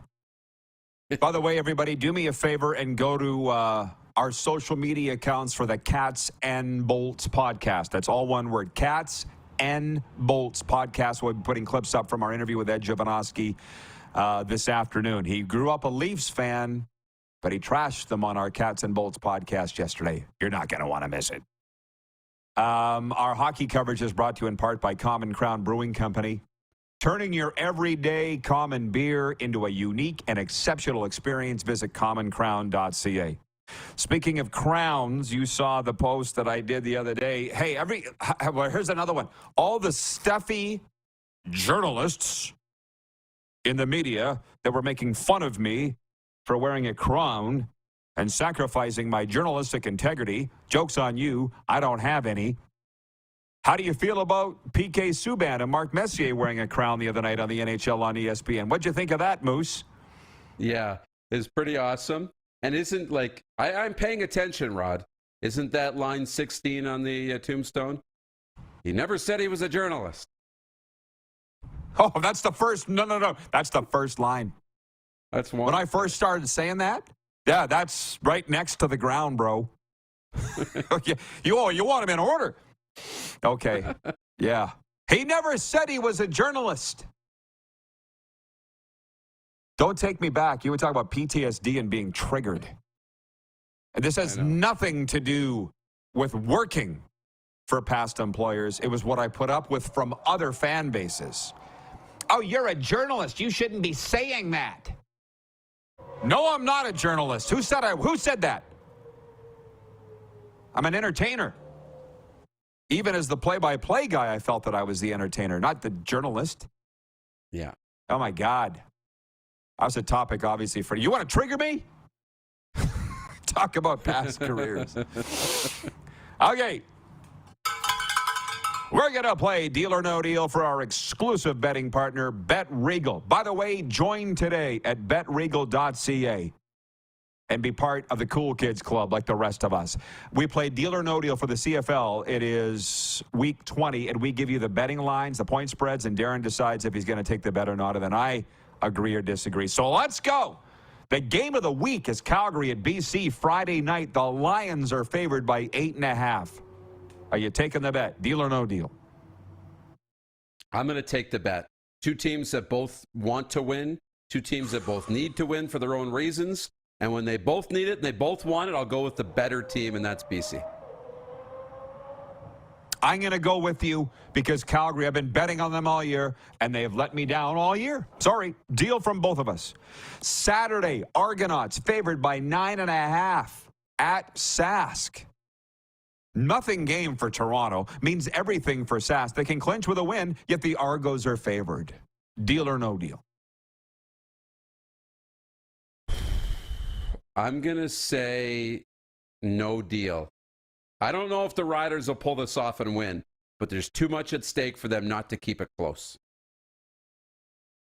By the way, everybody, do me a favor and go to our social media accounts for the Cats and Bolts podcast. That's all one word, Cats and Bolts podcast. We'll be putting clips up from our interview with Ed Jovanovski this afternoon. He grew up a Leafs fan, but he trashed them on our Cats and Bolts podcast yesterday. You're not going to want to miss it. Our hockey coverage is brought to you in part by Common Crown Brewing Company. Turning your everyday common beer into a unique and exceptional experience, visit commoncrown.ca. Speaking of crowns, you saw the post that I did the other day. Hey, here's another one. All the stuffy journalists in the media that were making fun of me for wearing a crown and sacrificing my journalistic integrity. Joke's on you. I don't have any. How do you feel about PK Subban and Mark Messier wearing a crown the other night on the NHL on ESPN? What'd you think of that, Moose? Yeah, it's pretty awesome. And isn't like, I'm paying attention, Rod. Isn't that line 16 on the tombstone? He never said he was a journalist. Oh, that's the first. No. That's the first line. That's one. When I first started saying that, yeah, that's right next to the ground, bro. You want him in order. Okay. Yeah. He never said he was a journalist. Don't take me back. You were talking about PTSD and being triggered. And this has nothing to do with working for past employers. It was what I put up with from other fan bases. Oh, you're a journalist. You shouldn't be saying that. No, I'm not a journalist. Who said that? I'm an entertainer. Even as the play-by-play guy, I felt that I was the entertainer, not the journalist. Yeah. Oh, my God. That was a topic, obviously, for you. You want to trigger me? Talk about past careers. Okay. We're going to play Deal or No Deal for our exclusive betting partner, Bet Regal. By the way, join today at betregal.ca. and be part of the cool kids club like the rest of us. We play Deal or No Deal for the CFL. It is week 20, and we give you the betting lines, the point spreads, and Darren decides if he's going to take the bet or not, and then I agree or disagree. So let's go. The game of the week is Calgary at BC Friday night. The Lions are favored by 8.5. Are you taking the bet? Deal or no deal? I'm going to take the bet. Two teams that both want to win, two teams that both need to win for their own reasons. And when they both need it and they both want it, I'll go with the better team, and that's BC. I'm going to go with you because Calgary, I've been betting on them all year, and they have let me down all year. Sorry. Deal from both of us. Saturday, Argonauts favored by 9.5 at Sask. Nothing game for Toronto means everything for Sask. They can clinch with a win, yet the Argos are favored. Deal or no deal? I'm going to say no deal. I don't know if the Riders will pull this off and win, but there's too much at stake for them not to keep it close.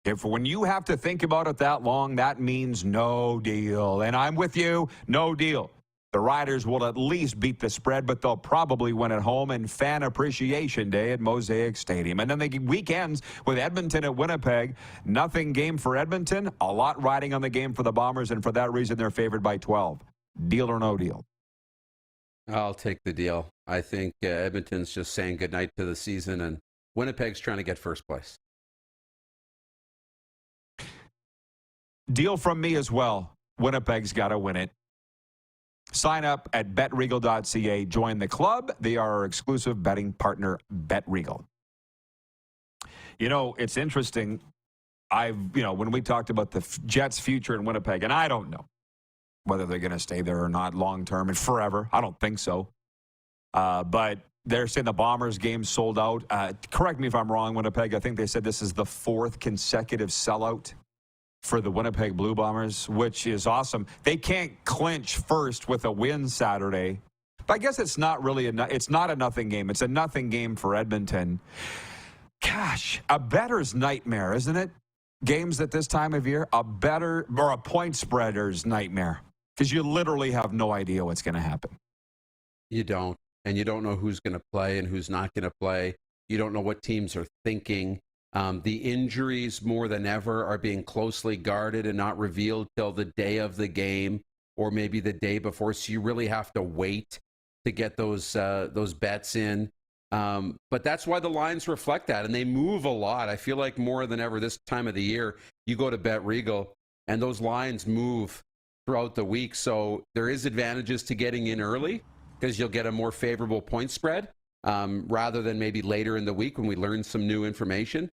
If when you have to think about it that long, that means no deal. And I'm with you, no deal. The Riders will at least beat the spread, but they'll probably win at home in Fan Appreciation Day at Mosaic Stadium. And then the weekends with Edmonton at Winnipeg, nothing game for Edmonton, a lot riding on the game for the Bombers, and for that reason, they're favored by 12. Deal or no deal? I'll take the deal. I think Edmonton's just saying goodnight to the season, and Winnipeg's trying to get first place. Deal from me as well. Winnipeg's got to win it. Sign up at betregal.ca. Join the club. They are our exclusive betting partner, BetRegal. You know, it's interesting. When we talked about the Jets' future in Winnipeg, and I don't know whether they're going to stay there or not long-term and forever. I don't think so. But they're saying the Bombers game sold out. Correct me if I'm wrong, Winnipeg. I think they said this is the 4th consecutive sellout for the Winnipeg Blue Bombers, which is awesome. They can't clinch first with a win Saturday. But I guess it's not really it's not a nothing game. It's a nothing game for Edmonton. Gosh, a bettor's nightmare, isn't it? Games at this time of year, a point spreader's nightmare. Because you literally have no idea what's going to happen. You don't. And you don't know who's going to play and who's not going to play. You don't know what teams are thinking. The injuries, more than ever, are being closely guarded and not revealed till the day of the game or maybe the day before. So you really have to wait to get those bets in. But that's why the lines reflect that, and they move a lot. I feel like more than ever this time of the year, you go to BetRegal, and those lines move throughout the week. So there is advantages to getting in early because you'll get a more favorable point spread rather than maybe later in the week when we learn some new information.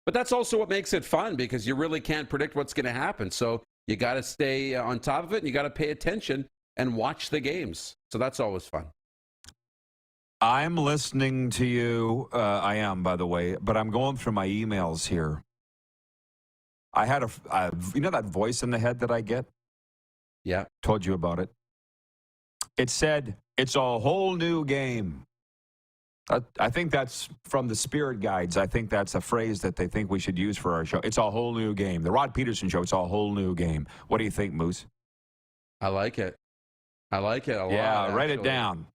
But that's also what makes it fun because you really can't predict what's going to happen. So you got to stay on top of it, and you got to pay attention and watch the games. So that's always fun. I'm listening to you. I am, by the way, but I'm going through my emails here. I had that voice in the head that I get? Yeah. Told you about it. It said, it's a whole new game. I think that's from the Spirit Guides. I think that's a phrase that they think we should use for our show. It's a whole new game. The Rod Pedersen Show, it's a whole new game. What do you think, Moose? I like it. I like it a lot. Yeah, write it actually. down.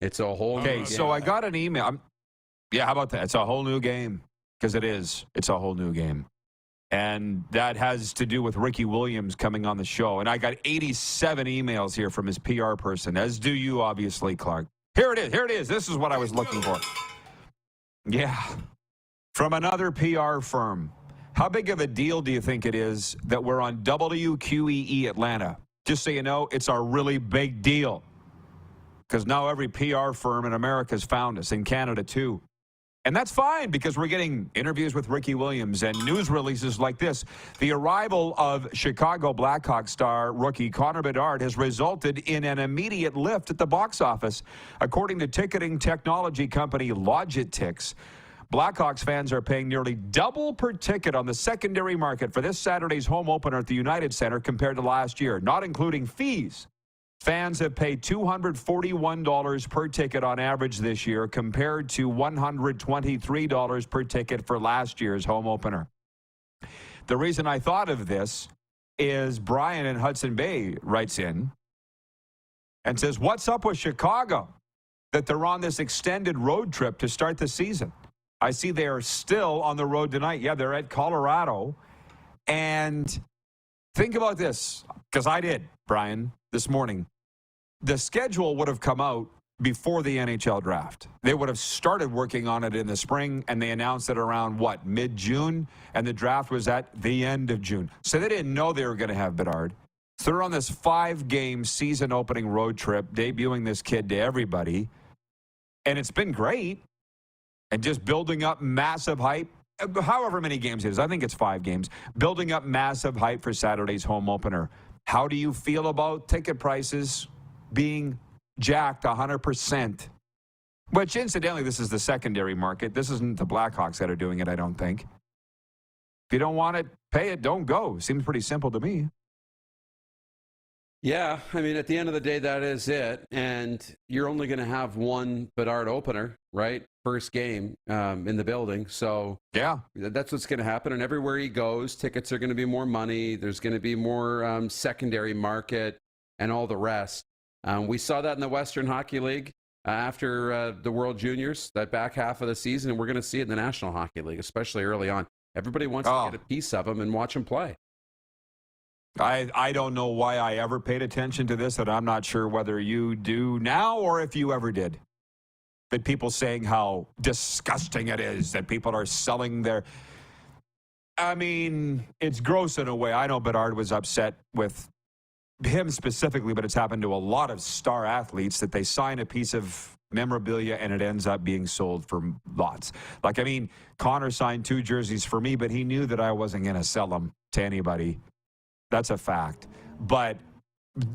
It's a whole new game. Okay, so I got an email. How about that? It's a whole new game. Because it is. It's a whole new game. And that has to do with Ricky Williams coming on the show. And I got 87 emails here from his PR person, as do you, obviously, Clark. Here it is. Here it is. This is what I was looking for. Yeah. From another PR firm. How big of a deal do you think it is that we're on WQEE Atlanta? Just so you know, it's a really big deal. Because now every PR firm in America has found us, in Canada too. And that's fine because we're getting interviews with Ricky Williams and news releases like this. The arrival of Chicago Blackhawks star rookie Connor Bedard has resulted in an immediate lift at the box office. According to ticketing technology company Logitix, Blackhawks fans are paying nearly double per ticket on the secondary market for this Saturday's home opener at the United Center compared to last year, not including fees. Fans have paid $241 per ticket on average this year compared to $123 per ticket for last year's home opener. The reason I thought of this is Brian in Hudson Bay writes in and says, what's up with Chicago that they're on this extended road trip to start the season? I see they are still on the road tonight. Yeah, they're at Colorado. And think about this, because I did, Brian, this morning. The schedule would have come out before the NHL draft. They would have started working on it in the spring, and they announced it around, mid-June? And the draft was at the end of June. So they didn't know they were going to have Bedard. So they're on this 5-game season-opening road trip, debuting this kid to everybody. And it's been great. And just building up massive hype, however many games it is. I think it's 5 games. Building up massive hype for Saturday's home opener. How do you feel about ticket prices being jacked 100%? Which, incidentally, this is the secondary market. This isn't the Blackhawks that are doing it, I don't think. If you don't want it, pay it, don't go. Seems pretty simple to me. Yeah, I mean, at the end of the day, that is it. And you're only going to have one Bedard opener, right? First game in the building. So yeah, that's what's going to happen. And everywhere he goes, tickets are going to be more money. There's going to be more secondary market and all the rest. We saw that in the Western Hockey League after the World Juniors, that back half of the season. And we're going to see it in the National Hockey League, especially early on. Everybody wants to get a piece of them and watch them play. I don't know why I ever paid attention to this, and I'm not sure whether you do now or if you ever did. But people saying how disgusting it is that people are selling their... I mean, it's gross in a way. I know Bedard was upset with him specifically, but it's happened to a lot of star athletes that they sign a piece of memorabilia and it ends up being sold for lots. Like, I mean, Connor signed 2 jerseys for me, but he knew that I wasn't going to sell them to anybody. That's a fact. But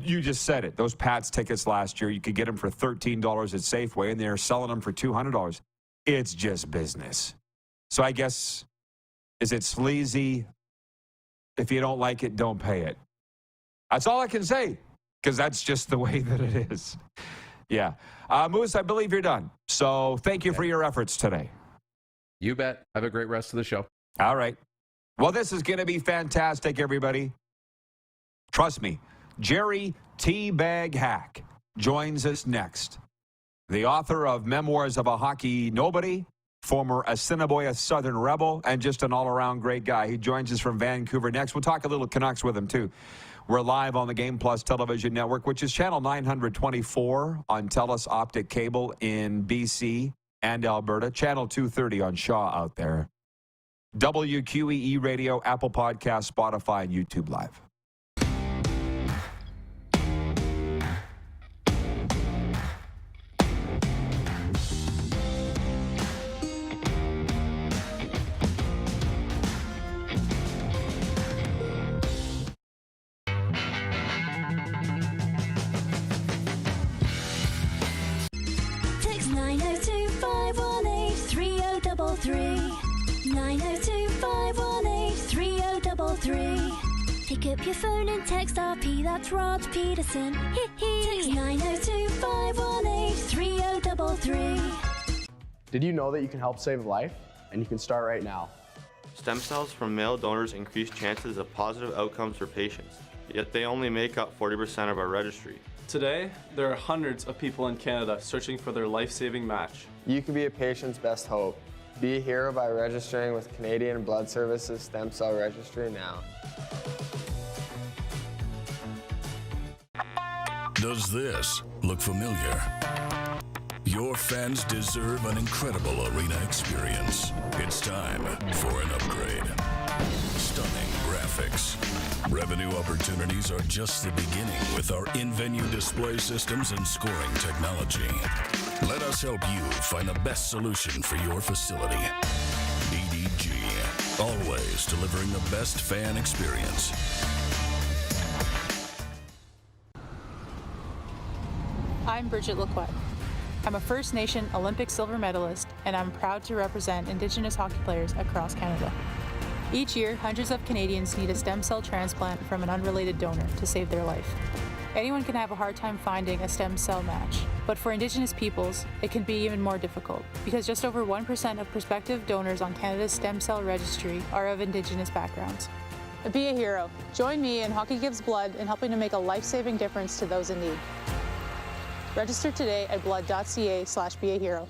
you just said it. Those Pats tickets last year, you could get them for $13 at Safeway, and they're selling them for $200. It's just business. So I guess, is it sleazy? If you don't like it, don't pay it. That's all I can say, because that's just the way that it is. Yeah. Moose, I believe you're done. So thank you for your efforts today. You bet. Have a great rest of the show. All right. Well, this is going to be fantastic, everybody. Trust me, Jerry Teabag Hack joins us next. The author of Memoirs of a Hockey Nobody, former Assiniboia Southern Rebel, and just an all-around great guy. He joins us from Vancouver next. We'll talk a little Canucks with him, too. We're live on the Game Plus television network, which is channel 924 on TELUS Optic Cable in BC and Alberta, channel 230 on Shaw out there. WQEE Radio, Apple Podcasts, Spotify, and YouTube Live. Text 902-518-3033. 902-518-3033. Pick up your phone and text RP, that's Rod Pedersen. Text 902-518-3033. Did you know that you can help save a life? And you can start right now. Stem cells from male donors increase chances of positive outcomes for patients, yet they only make up 40% of our registry. Today, there are hundreds of people in Canada searching for their life-saving match. You can be a patient's best hope. Be a hero by registering with Canadian Blood Services Stem Cell Registry now. Does this look familiar? Your fans deserve an incredible arena experience. It's time for an upgrade. Stunning graphics. Revenue opportunities are just the beginning with our in-venue display systems and scoring technology. Let us help you find the best solution for your facility. BDG, always delivering the best fan experience. I'm Bridget Lacquette. I'm a First Nation Olympic silver medalist, and I'm proud to represent Indigenous hockey players across Canada. Each year, hundreds of Canadians need a stem cell transplant from an unrelated donor to save their life. Anyone can have a hard time finding a stem cell match, but for Indigenous peoples, it can be even more difficult because just over 1% of prospective donors on Canada's stem cell registry are of Indigenous backgrounds. Be a hero. Join me in Hockey Gives Blood in helping to make a life-saving difference to those in need. Register today at blood.ca/beahero.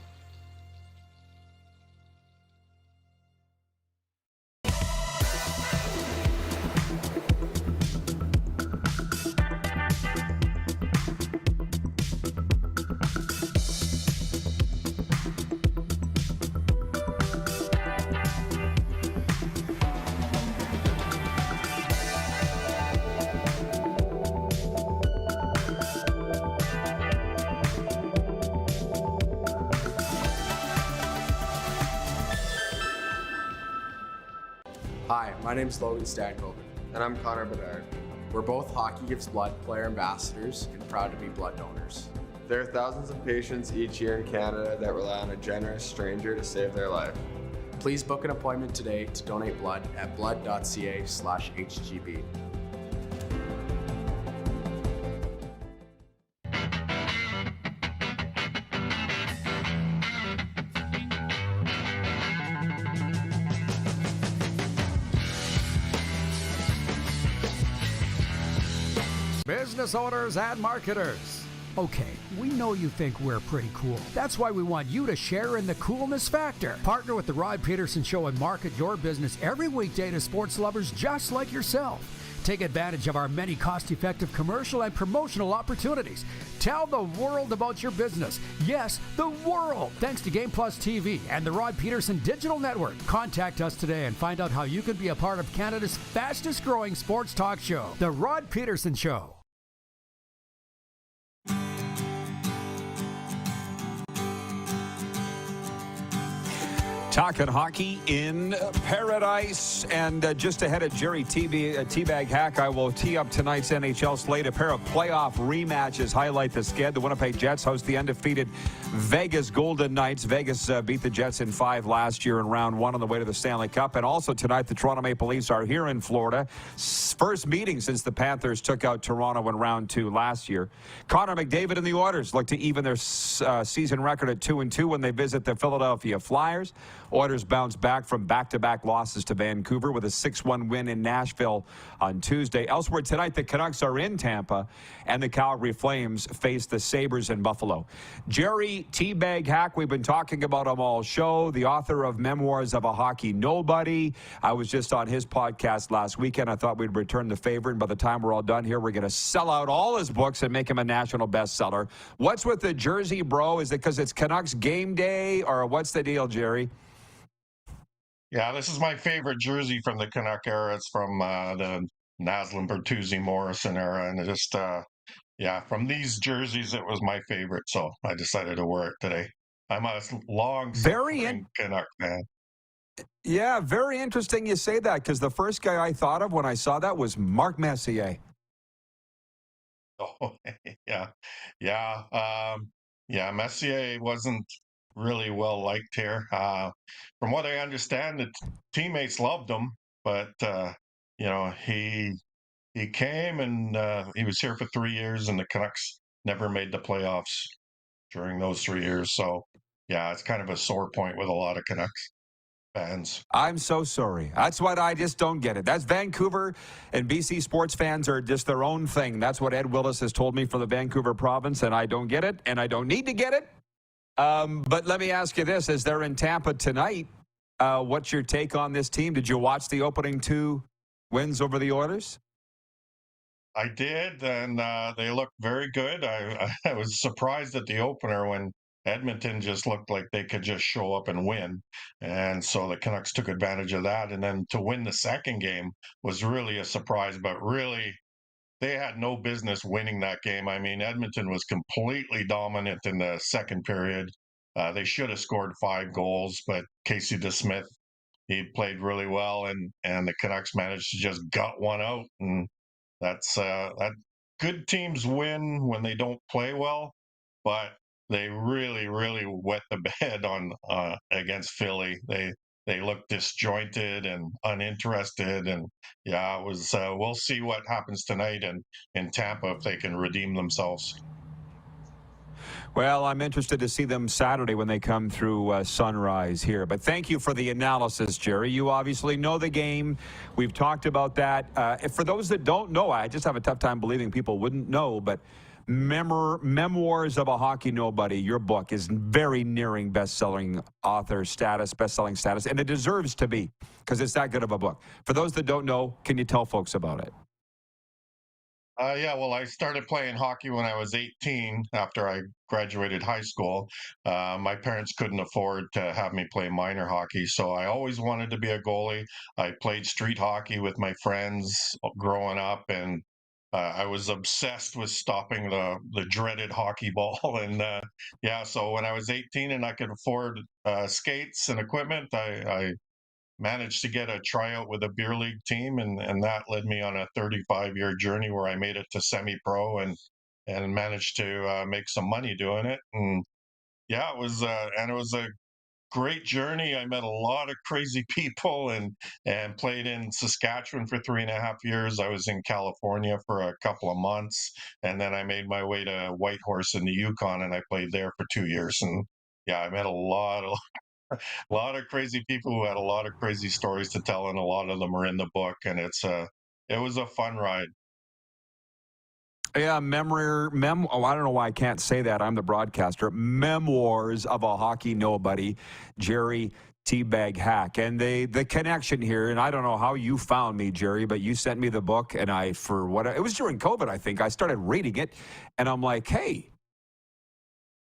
Hi, my name is Logan Stankoven. And I'm Connor Bedard. We're both Hockey Gives Blood player ambassadors and proud to be blood donors. There are thousands of patients each year in Canada that rely on a generous stranger to save their life. Please book an appointment today to donate blood at blood.ca/HGB. Business owners and marketers. Okay, we know you think we're pretty cool. That's why we want you to share in the coolness factor. Partner with the Rod Pedersen Show and market your business every weekday to sports lovers just like yourself. Take advantage of our many cost-effective commercial and promotional opportunities. Tell the world about your business. Yes, the world. Thanks to Game Plus TV and the Rod Pedersen Digital Network. Contact us today and find out how you can be a part of Canada's fastest-growing sports talk show, The Rod Pedersen Show. Talking hockey in paradise. And just ahead of Jerry Teabag Hack, I will tee up tonight's NHL slate. A pair of playoff rematches highlight the sked. The Winnipeg Jets host the undefeated Vegas Golden Knights. Vegas beat the Jets in 5 last year in round 1 on the way to the Stanley Cup. And also tonight, the Toronto Maple Leafs are here in Florida. First meeting since the Panthers took out Toronto in round 2 last year. Connor McDavid and the Oilers look to even their season record at 2-2 when they visit the Philadelphia Flyers. Oilers bounce back from back-to-back losses to Vancouver with a 6-1 win in Nashville on Tuesday. Elsewhere tonight, the Canucks are in Tampa, and the Calgary Flames face the Sabres in Buffalo. Jerry Teabag Hack, we've been talking about him all show, the author of Memoirs of a Hockey Nobody. I was just on his podcast last weekend. I thought we'd return the favor, and by the time we're all done here, we're going to sell out all his books and make him a national bestseller. What's with the jersey, bro? Is it because it's Canucks game day, or what's the deal, Jerry? Yeah, this is my favorite jersey from the Canuck era. It's from the Naslin, Bertuzzi, Morrison era. And just, from these jerseys, it was my favorite. So I decided to wear it today. I'm a long-suffering Canuck fan. Yeah, very interesting you say that, because the first guy I thought of when I saw that was Mark Messier. Oh, Messier wasn't really well liked here. From what I understand, the teammates loved him, but he came and he was here for 3 years, and the Canucks never made the playoffs during those 3 years. So yeah, it's kind of a sore point with a lot of Canucks fans. I'm so sorry. That's what I just don't get it. That's Vancouver, and BC sports fans are just their own thing. That's what Ed Willis has told me from the Vancouver province, and I don't get it, and I don't need to get it. But let me ask you this. As they're in Tampa tonight, what's your take on this team? Did you watch the opening 2 wins over the Oilers? I did, and they looked very good. I was surprised at the opener when Edmonton just looked like they could just show up and win. And so the Canucks took advantage of that. And then to win the second game was really a surprise, but really they had no business winning that game. I mean, Edmonton was completely dominant in the second period. They should have scored 5 goals, but Casey DeSmith, he played really well, and the Canucks managed to just gut one out. And that's that. Good teams win when they don't play well, but they really, really wet the bed on against Philly. They looked disjointed and uninterested, and yeah, it was. We'll see what happens tonight in Tampa if they can redeem themselves. Well, I'm interested to see them Saturday when they come through Sunrise here. But thank you for the analysis, Jerry. You obviously know the game. We've talked about that. For those that don't know, I just have a tough time believing people wouldn't know, but Memoirs of a Hockey Nobody, your book, is very nearing best-selling status, and it deserves to be, because it's that good of a book. For those that don't know, can you tell folks about it? Well, I started playing hockey when I was 18 after I graduated high school. My parents couldn't afford to have me play minor hockey, so I always wanted to be a goalie. I played street hockey with my friends growing up, and I was obsessed with stopping the dreaded hockey ball. And so when I was 18 and I could afford skates and equipment, I managed to get a tryout with a beer league team, and that led me on a 35-year journey where I made it to semi-pro and managed to make some money doing it. And yeah, it was a great journey. I met a lot of crazy people and played in Saskatchewan for 3.5 years. I was in California for a couple of months, and then I made my way to Whitehorse in the Yukon, and I played there for 2 years. And yeah, I met a lot of crazy people who had a lot of crazy stories to tell, and a lot of them are in the book. And it was a fun ride. Yeah, oh, I don't know why I can't say that. I'm the broadcaster. Memoirs of a Hockey Nobody, Jerry Teabag Hack. And the connection here, and I don't know how you found me, Jerry, but you sent me the book, and it was during COVID, I think. I started reading it, and I'm like, hey,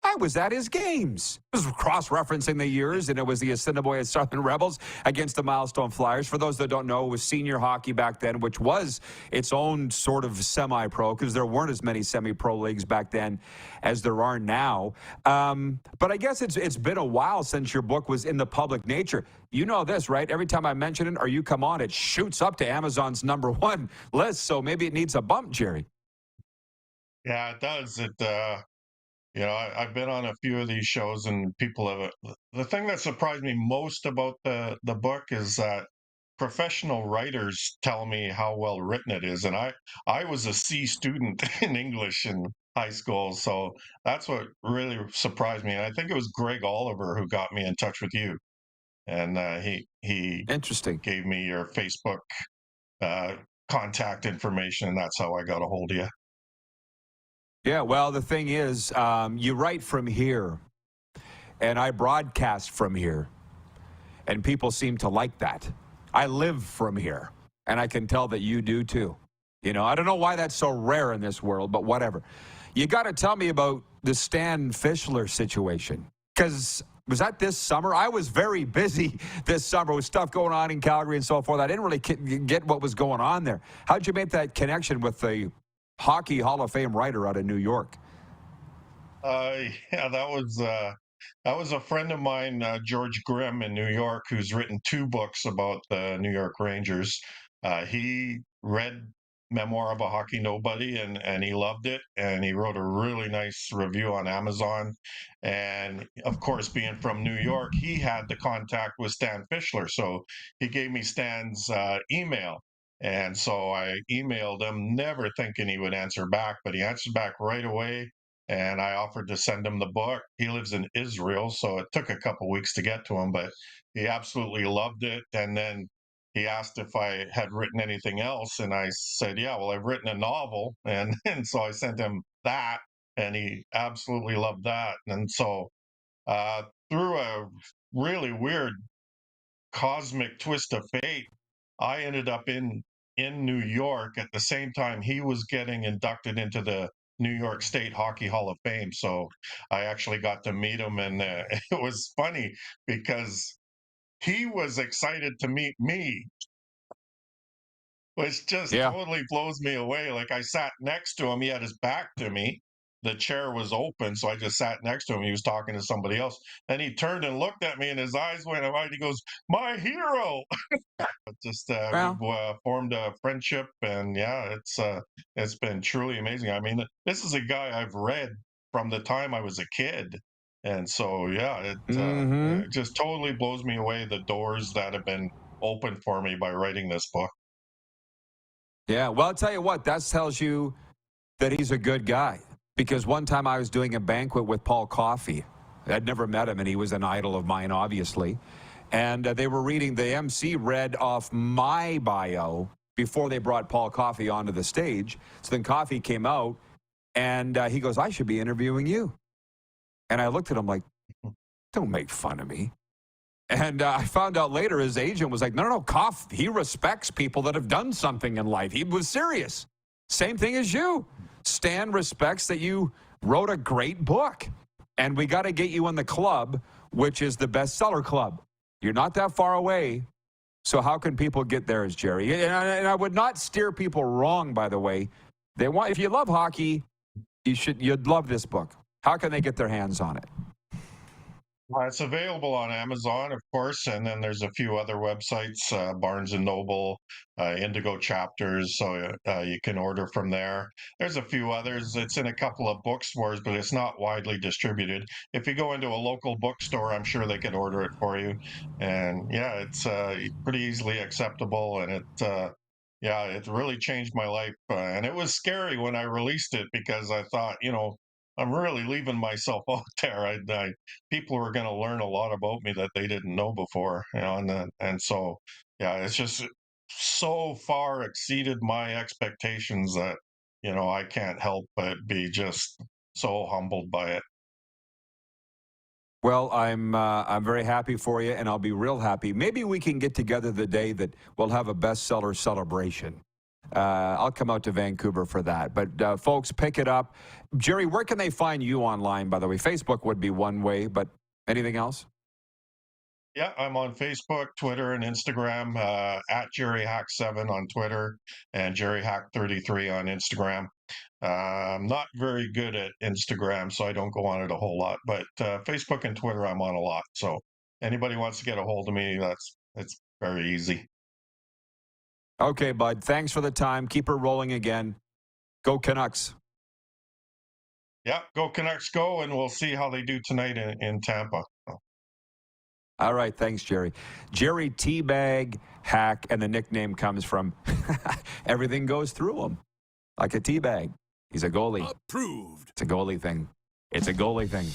I was at his games. It was cross-referencing the years, and it was the Assiniboia Southern Rebels against the Milestone Flyers. For those that don't know, it was senior hockey back then, which was its own sort of semi-pro, because there weren't as many semi-pro leagues back then as there are now. But I guess it's been a while since your book was in the public nature. You know this, right? Every time I mention it or you come on, it shoots up to Amazon's #1 list, so maybe it needs a bump, Jerry. Yeah, it does. I've been on a few of these shows, and people have. The thing that surprised me most about the book is that professional writers tell me how well written it is, and I was a C student in English in high school, so that's what really surprised me. And I think it was Greg Oliver who got me in touch with you, and he interesting gave me your Facebook contact information, and that's how I got a hold of you. Yeah, well, the thing is, you write from here, and I broadcast from here, and people seem to like that. I live from here, and I can tell that you do too. I don't know why that's so rare in this world, but whatever. You got to tell me about the Stan Fischler situation, because was that this summer? I was very busy this summer with stuff going on in Calgary and so forth. I didn't really get what was going on there. How'd you make that connection with the Hockey Hall of Fame writer out of New York? Yeah, that was a friend of mine, George Grimm in New York, who's written 2 books about the New York Rangers. He read Memoir of a Hockey Nobody, and he loved it, and he wrote a really nice review on Amazon. And of course, being from New York, he had the contact with Stan Fischler, so he gave me Stan's email. And so I emailed him, never thinking he would answer back, but he answered back right away. And I offered to send him the book. He lives in Israel, so it took a couple weeks to get to him, but he absolutely loved it. And then he asked if I had written anything else, and I said, yeah, well, I've written a novel. And so I sent him that, and he absolutely loved that. And so through a really weird cosmic twist of fate, I ended up in New York at the same time he was getting inducted into the New York State Hockey Hall of Fame. So I actually got to meet him, and it was funny because he was excited to meet me, which just totally blows me away. Like, I sat next to him. He had his back to me. The chair was open, so I just sat next to him. He was talking to somebody else. Then he turned and looked at me, and his eyes went wide. He goes, "My hero!" Just we formed a friendship, and yeah, it's been truly amazing. I mean, this is a guy I've read from the time I was a kid, and so yeah, it just totally blows me away, the doors that have been opened for me by writing this book. Yeah, well, I'll tell you what, that tells you that he's a good guy. Because one time I was doing a banquet with Paul Coffey. I'd never met him, and he was an idol of mine, obviously. And they were reading, the MC read off my bio before they brought Paul Coffey onto the stage. So then Coffey came out, and he goes, "I should be interviewing you." And I looked at him like, don't make fun of me. And I found out later his agent was like, no, Coffey, he respects people that have done something in life. He was serious. Same thing as you. Stan respects that you wrote a great book. And we got to get you in the club, which is the bestseller club. You're not that far away. So how can people get theirs, Jerry? And I would not steer people wrong, by the way. If you love hockey, you'd love this book. How can they get their hands on it? It's available on Amazon, of course, and then there's a few other websites, Barnes and Noble, Indigo Chapters, so you can order from there. There's a few others. It's in a couple of bookstores, but it's not widely distributed. If you go into a local bookstore, I'm sure they could order it for you. And yeah, it's pretty easily acceptable, and yeah, it really changed my life. And it was scary when I released it because I thought, I'm really leaving myself out there. People were going to learn a lot about me that they didn't know before, and so yeah, it's just so far exceeded my expectations that I can't help but be just so humbled by it. Well, I'm very happy for you, and I'll be real happy. Maybe we can get together the day that we'll have a bestseller celebration. I'll come out to Vancouver for that. But folks, pick it up. Jerry, where can they find you online, by the way? Facebook would be one way, but anything else? Yeah, I'm on Facebook, Twitter, and Instagram, at JerryHack7 on Twitter and JerryHack33 on Instagram. I'm not very good at Instagram, so I don't go on it a whole lot. But Facebook and Twitter, I'm on a lot. So anybody wants to get a hold of me, it's very easy. Okay, bud. Thanks for the time. Keep her rolling again. Go Canucks. Yeah, go Canucks, go, and we'll see how they do tonight in Tampa. All right, thanks, Jerry. Jerry Teabag Hack, and the nickname comes from everything goes through him, like a tea bag. He's a goalie. Approved. It's a goalie thing. It's a goalie thing.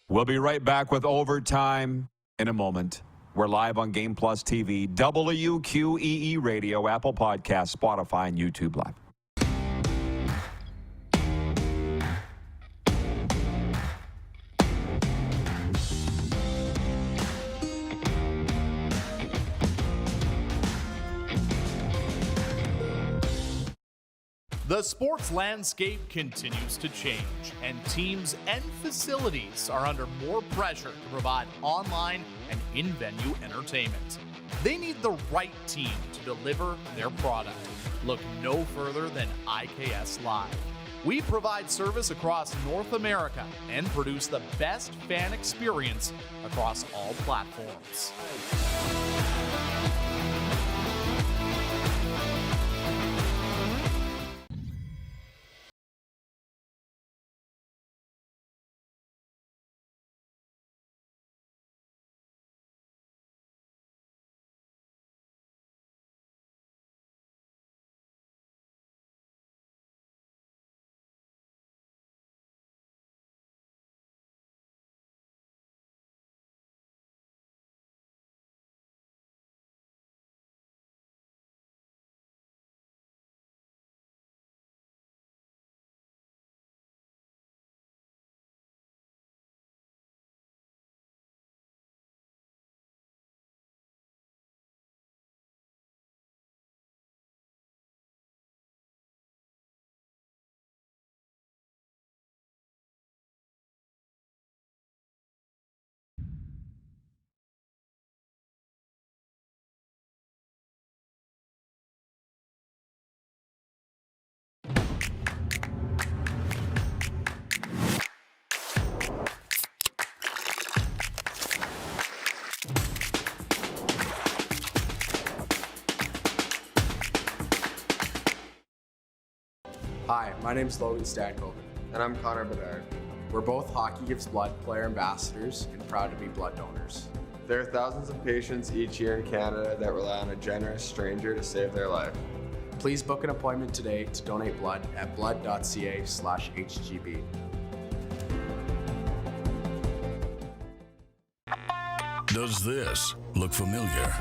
We'll be right back with Overtime in a moment. We're live on Game Plus TV, WQEE Radio, Apple Podcasts, Spotify, and YouTube Live. The sports landscape continues to change, and teams and facilities are under more pressure to provide online and in-venue entertainment. They need the right team to deliver their product. Look no further than IKS Live. We provide service across North America and produce the best fan experience across all platforms. Hi, my name's Logan Stankoven. And I'm Connor Bedard. We're both Hockey Gives Blood player ambassadors and proud to be blood donors. There are thousands of patients each year in Canada that rely on a generous stranger to save their life. Please book an appointment today to donate blood at blood.ca/HGB. Does this look familiar?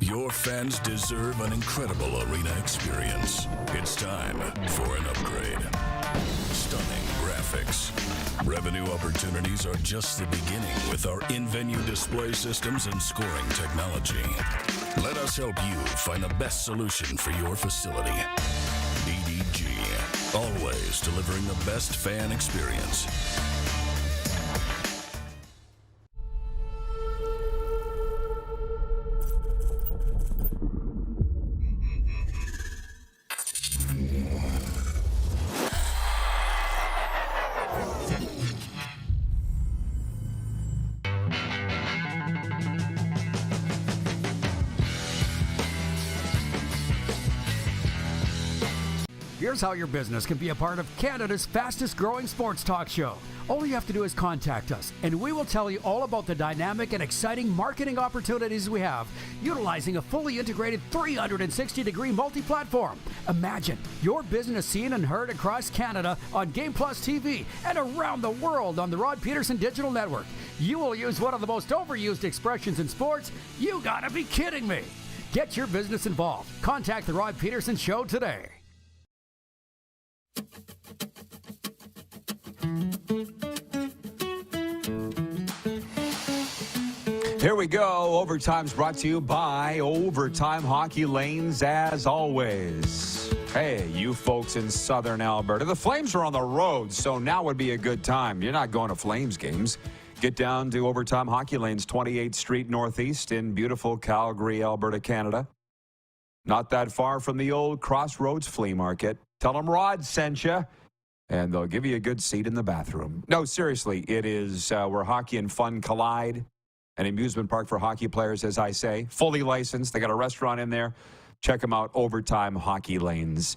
Your fans deserve an incredible arena experience. It's time for an upgrade. Stunning graphics. Revenue opportunities are just the beginning with our in-venue display systems and scoring technology. Let us help you find the best solution for your facility. EDG, always delivering the best fan experience. Here's how your business can be a part of Canada's fastest growing sports talk show. All you have to do is contact us, and we will tell you all about the dynamic and exciting marketing opportunities we have, utilizing a fully integrated 360-degree multi-platform. Imagine your business seen and heard across Canada on Game Plus TV and around the world on the Rod Pedersen Digital Network. You will use one of the most overused expressions in sports. You gotta be kidding me. Get your business involved. Contact the Rod Pedersen Show today. Here we go. Overtime's brought to you by Overtime Hockey Lanes, as always. Hey, you folks in southern Alberta. The Flames are on the road, so now would be a good time. You're not going to Flames games. Get down to Overtime Hockey Lanes, 28th Street Northeast in beautiful Calgary, Alberta, Canada. Not that far from the old Crossroads Flea Market. Tell them Rod sent you, and they'll give you a good seat in the bathroom. No, seriously, it is where hockey and fun collide. An amusement park for hockey players, as I say. Fully licensed. They got a restaurant in there. Check them out, Overtime Hockey Lanes.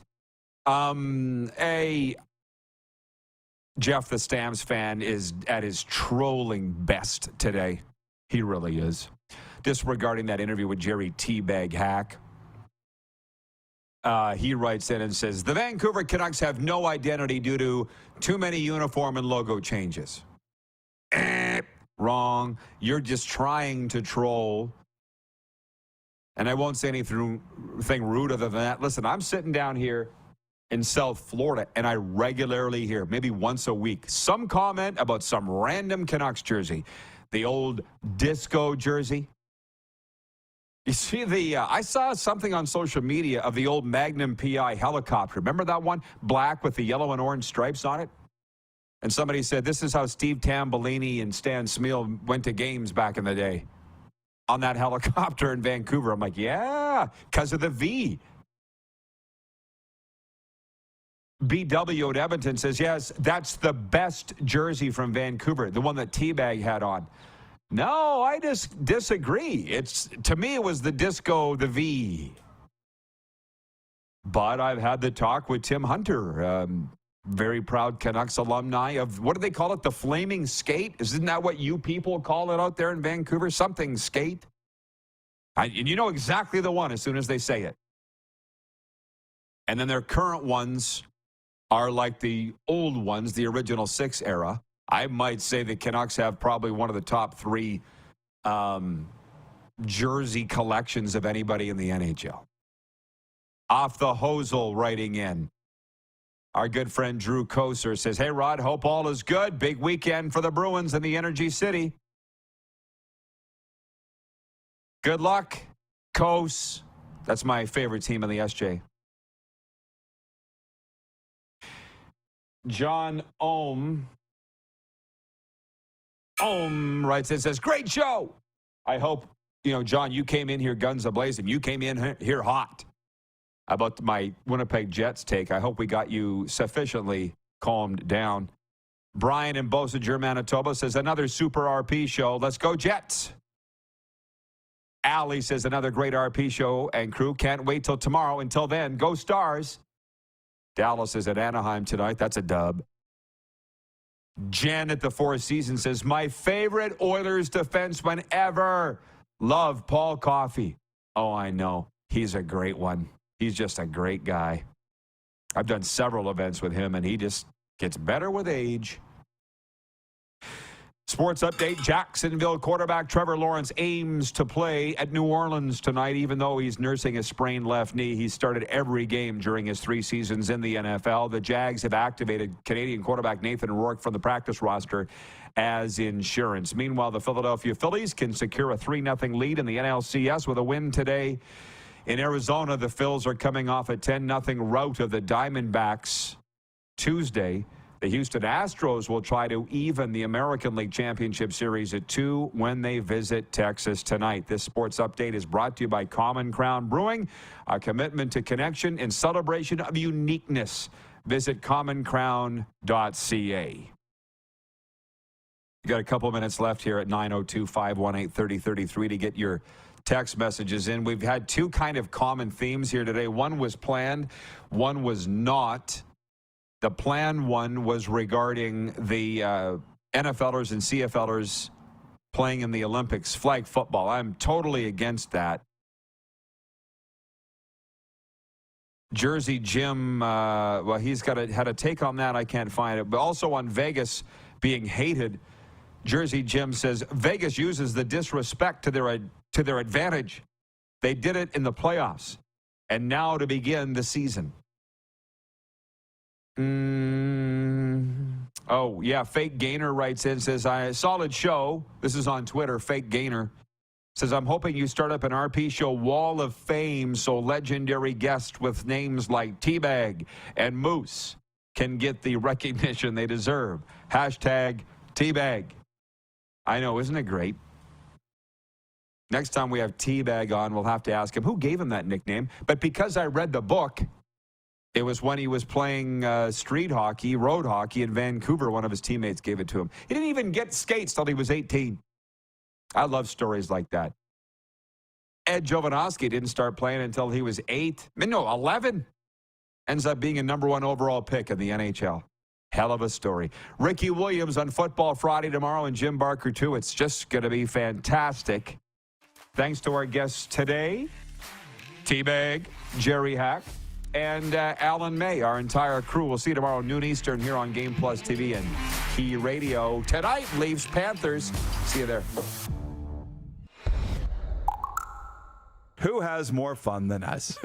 Jeff, the Stamps fan, is at his trolling best today. He really is. Disregarding that interview with Jerry Teabag Hack. He writes in and says, the Vancouver Canucks have no identity due to too many uniform and logo changes. Wrong. You're just trying to troll. And I won't say anything rude other than that. Listen, I'm sitting down here in South Florida, and I regularly hear, maybe once a week, some comment about some random Canucks jersey. The old disco jersey. You see I saw something on social media of the old Magnum PI helicopter. Remember that one? Black with the yellow and orange stripes on it? And somebody said, this is how Steve Tambellini and Stan Smeel went to games back in the day. On that helicopter in Vancouver. I'm like, yeah, because of the V. BW at Edmonton says, yes, that's the best jersey from Vancouver, the one that Teabag had on. No, I just disagree. To me, it was the disco, the V. But I've had the talk with Tim Hunter, very proud Canucks alumni of, what do they call it, the Flaming Skate? Isn't that what you people call it out there in Vancouver? Something skate? And you know exactly the one as soon as they say it. And then their current ones are like the old ones, the original 6 era. I might say the Canucks have probably one of the top 3 jersey collections of anybody in the NHL. Off the Hosel writing in. Our good friend Drew Koser says, hey, Rod, hope all is good. Big weekend for the Bruins in the Energy City. Good luck, Kos. That's my favorite team in the SJ. John Ohm writes and says, great show. I hope, John, you came in here guns a-blazing. You came in here hot. About my Winnipeg Jets take. I hope we got you sufficiently calmed down. Brian in Beausejour, Manitoba says, another super RP show. Let's go Jets. Allie says, another great RP show and crew. Can't wait till tomorrow. Until then, go Stars. Dallas is at Anaheim tonight. That's a dub. Jen at the Four Seasons says, my favorite Oilers defenseman ever. Love Paul Coffey. Oh, I know. He's a great one. He's just a great guy. I've done several events with him, and he just gets better with age. Sports update, Jacksonville quarterback Trevor Lawrence aims to play at New Orleans tonight, even though he's nursing a sprained left knee. He started every game during his 3 seasons in the NFL. The Jags have activated Canadian quarterback Nathan Rourke from the practice roster as insurance. Meanwhile, the Philadelphia Phillies can secure a 3-0 lead in the NLCS with a win today. In Arizona, the Phils are coming off a 10-0 rout of the Diamondbacks Tuesday. The Houston Astros will try to even the American League Championship Series at 2 when they visit Texas tonight. This sports update is brought to you by Common Crown Brewing, a commitment to connection and celebration of uniqueness. Visit commoncrown.ca. You got a couple minutes left here at 902-518-3033 to get your text messages in. We've had two kind of common themes here today. One was planned, one was not. The planned one was regarding the NFLers and CFLers playing in the Olympics, flag football. I'm totally against that. Jersey Jim, well, he's had a take on that. I can't find it. But also on Vegas being hated, Jersey Jim says Vegas uses the disrespect to their advantage. They did it in the playoffs, and now to begin the season. Oh, yeah, Fake Gainer writes in, says, solid show. This is on Twitter, Fake Gainer. Says, I'm hoping you start up an RP show wall of fame so legendary guests with names like Teabag and Moose can get the recognition they deserve. Hashtag Teabag. I know, isn't it great? Next time we have Teabag on, we'll have to ask him who gave him that nickname. But because I read the book, it was when he was playing street hockey, road hockey in Vancouver. One of his teammates gave it to him. He didn't even get skates till he was 18. I love stories like that. Ed Jovanovski didn't start playing until he was 11. Ends up being a #1 overall pick in the NHL. Hell of a story. Ricky Williams on Football Friday tomorrow and Jim Barker too. It's just going to be fantastic. Thanks to our guests today, Teabag, Jerry Hack, and Alan May, our entire crew. We'll see you tomorrow, noon Eastern, here on Game Plus TV and Key Radio. Tonight, Leafs Panthers. See you there. Who has more fun than us?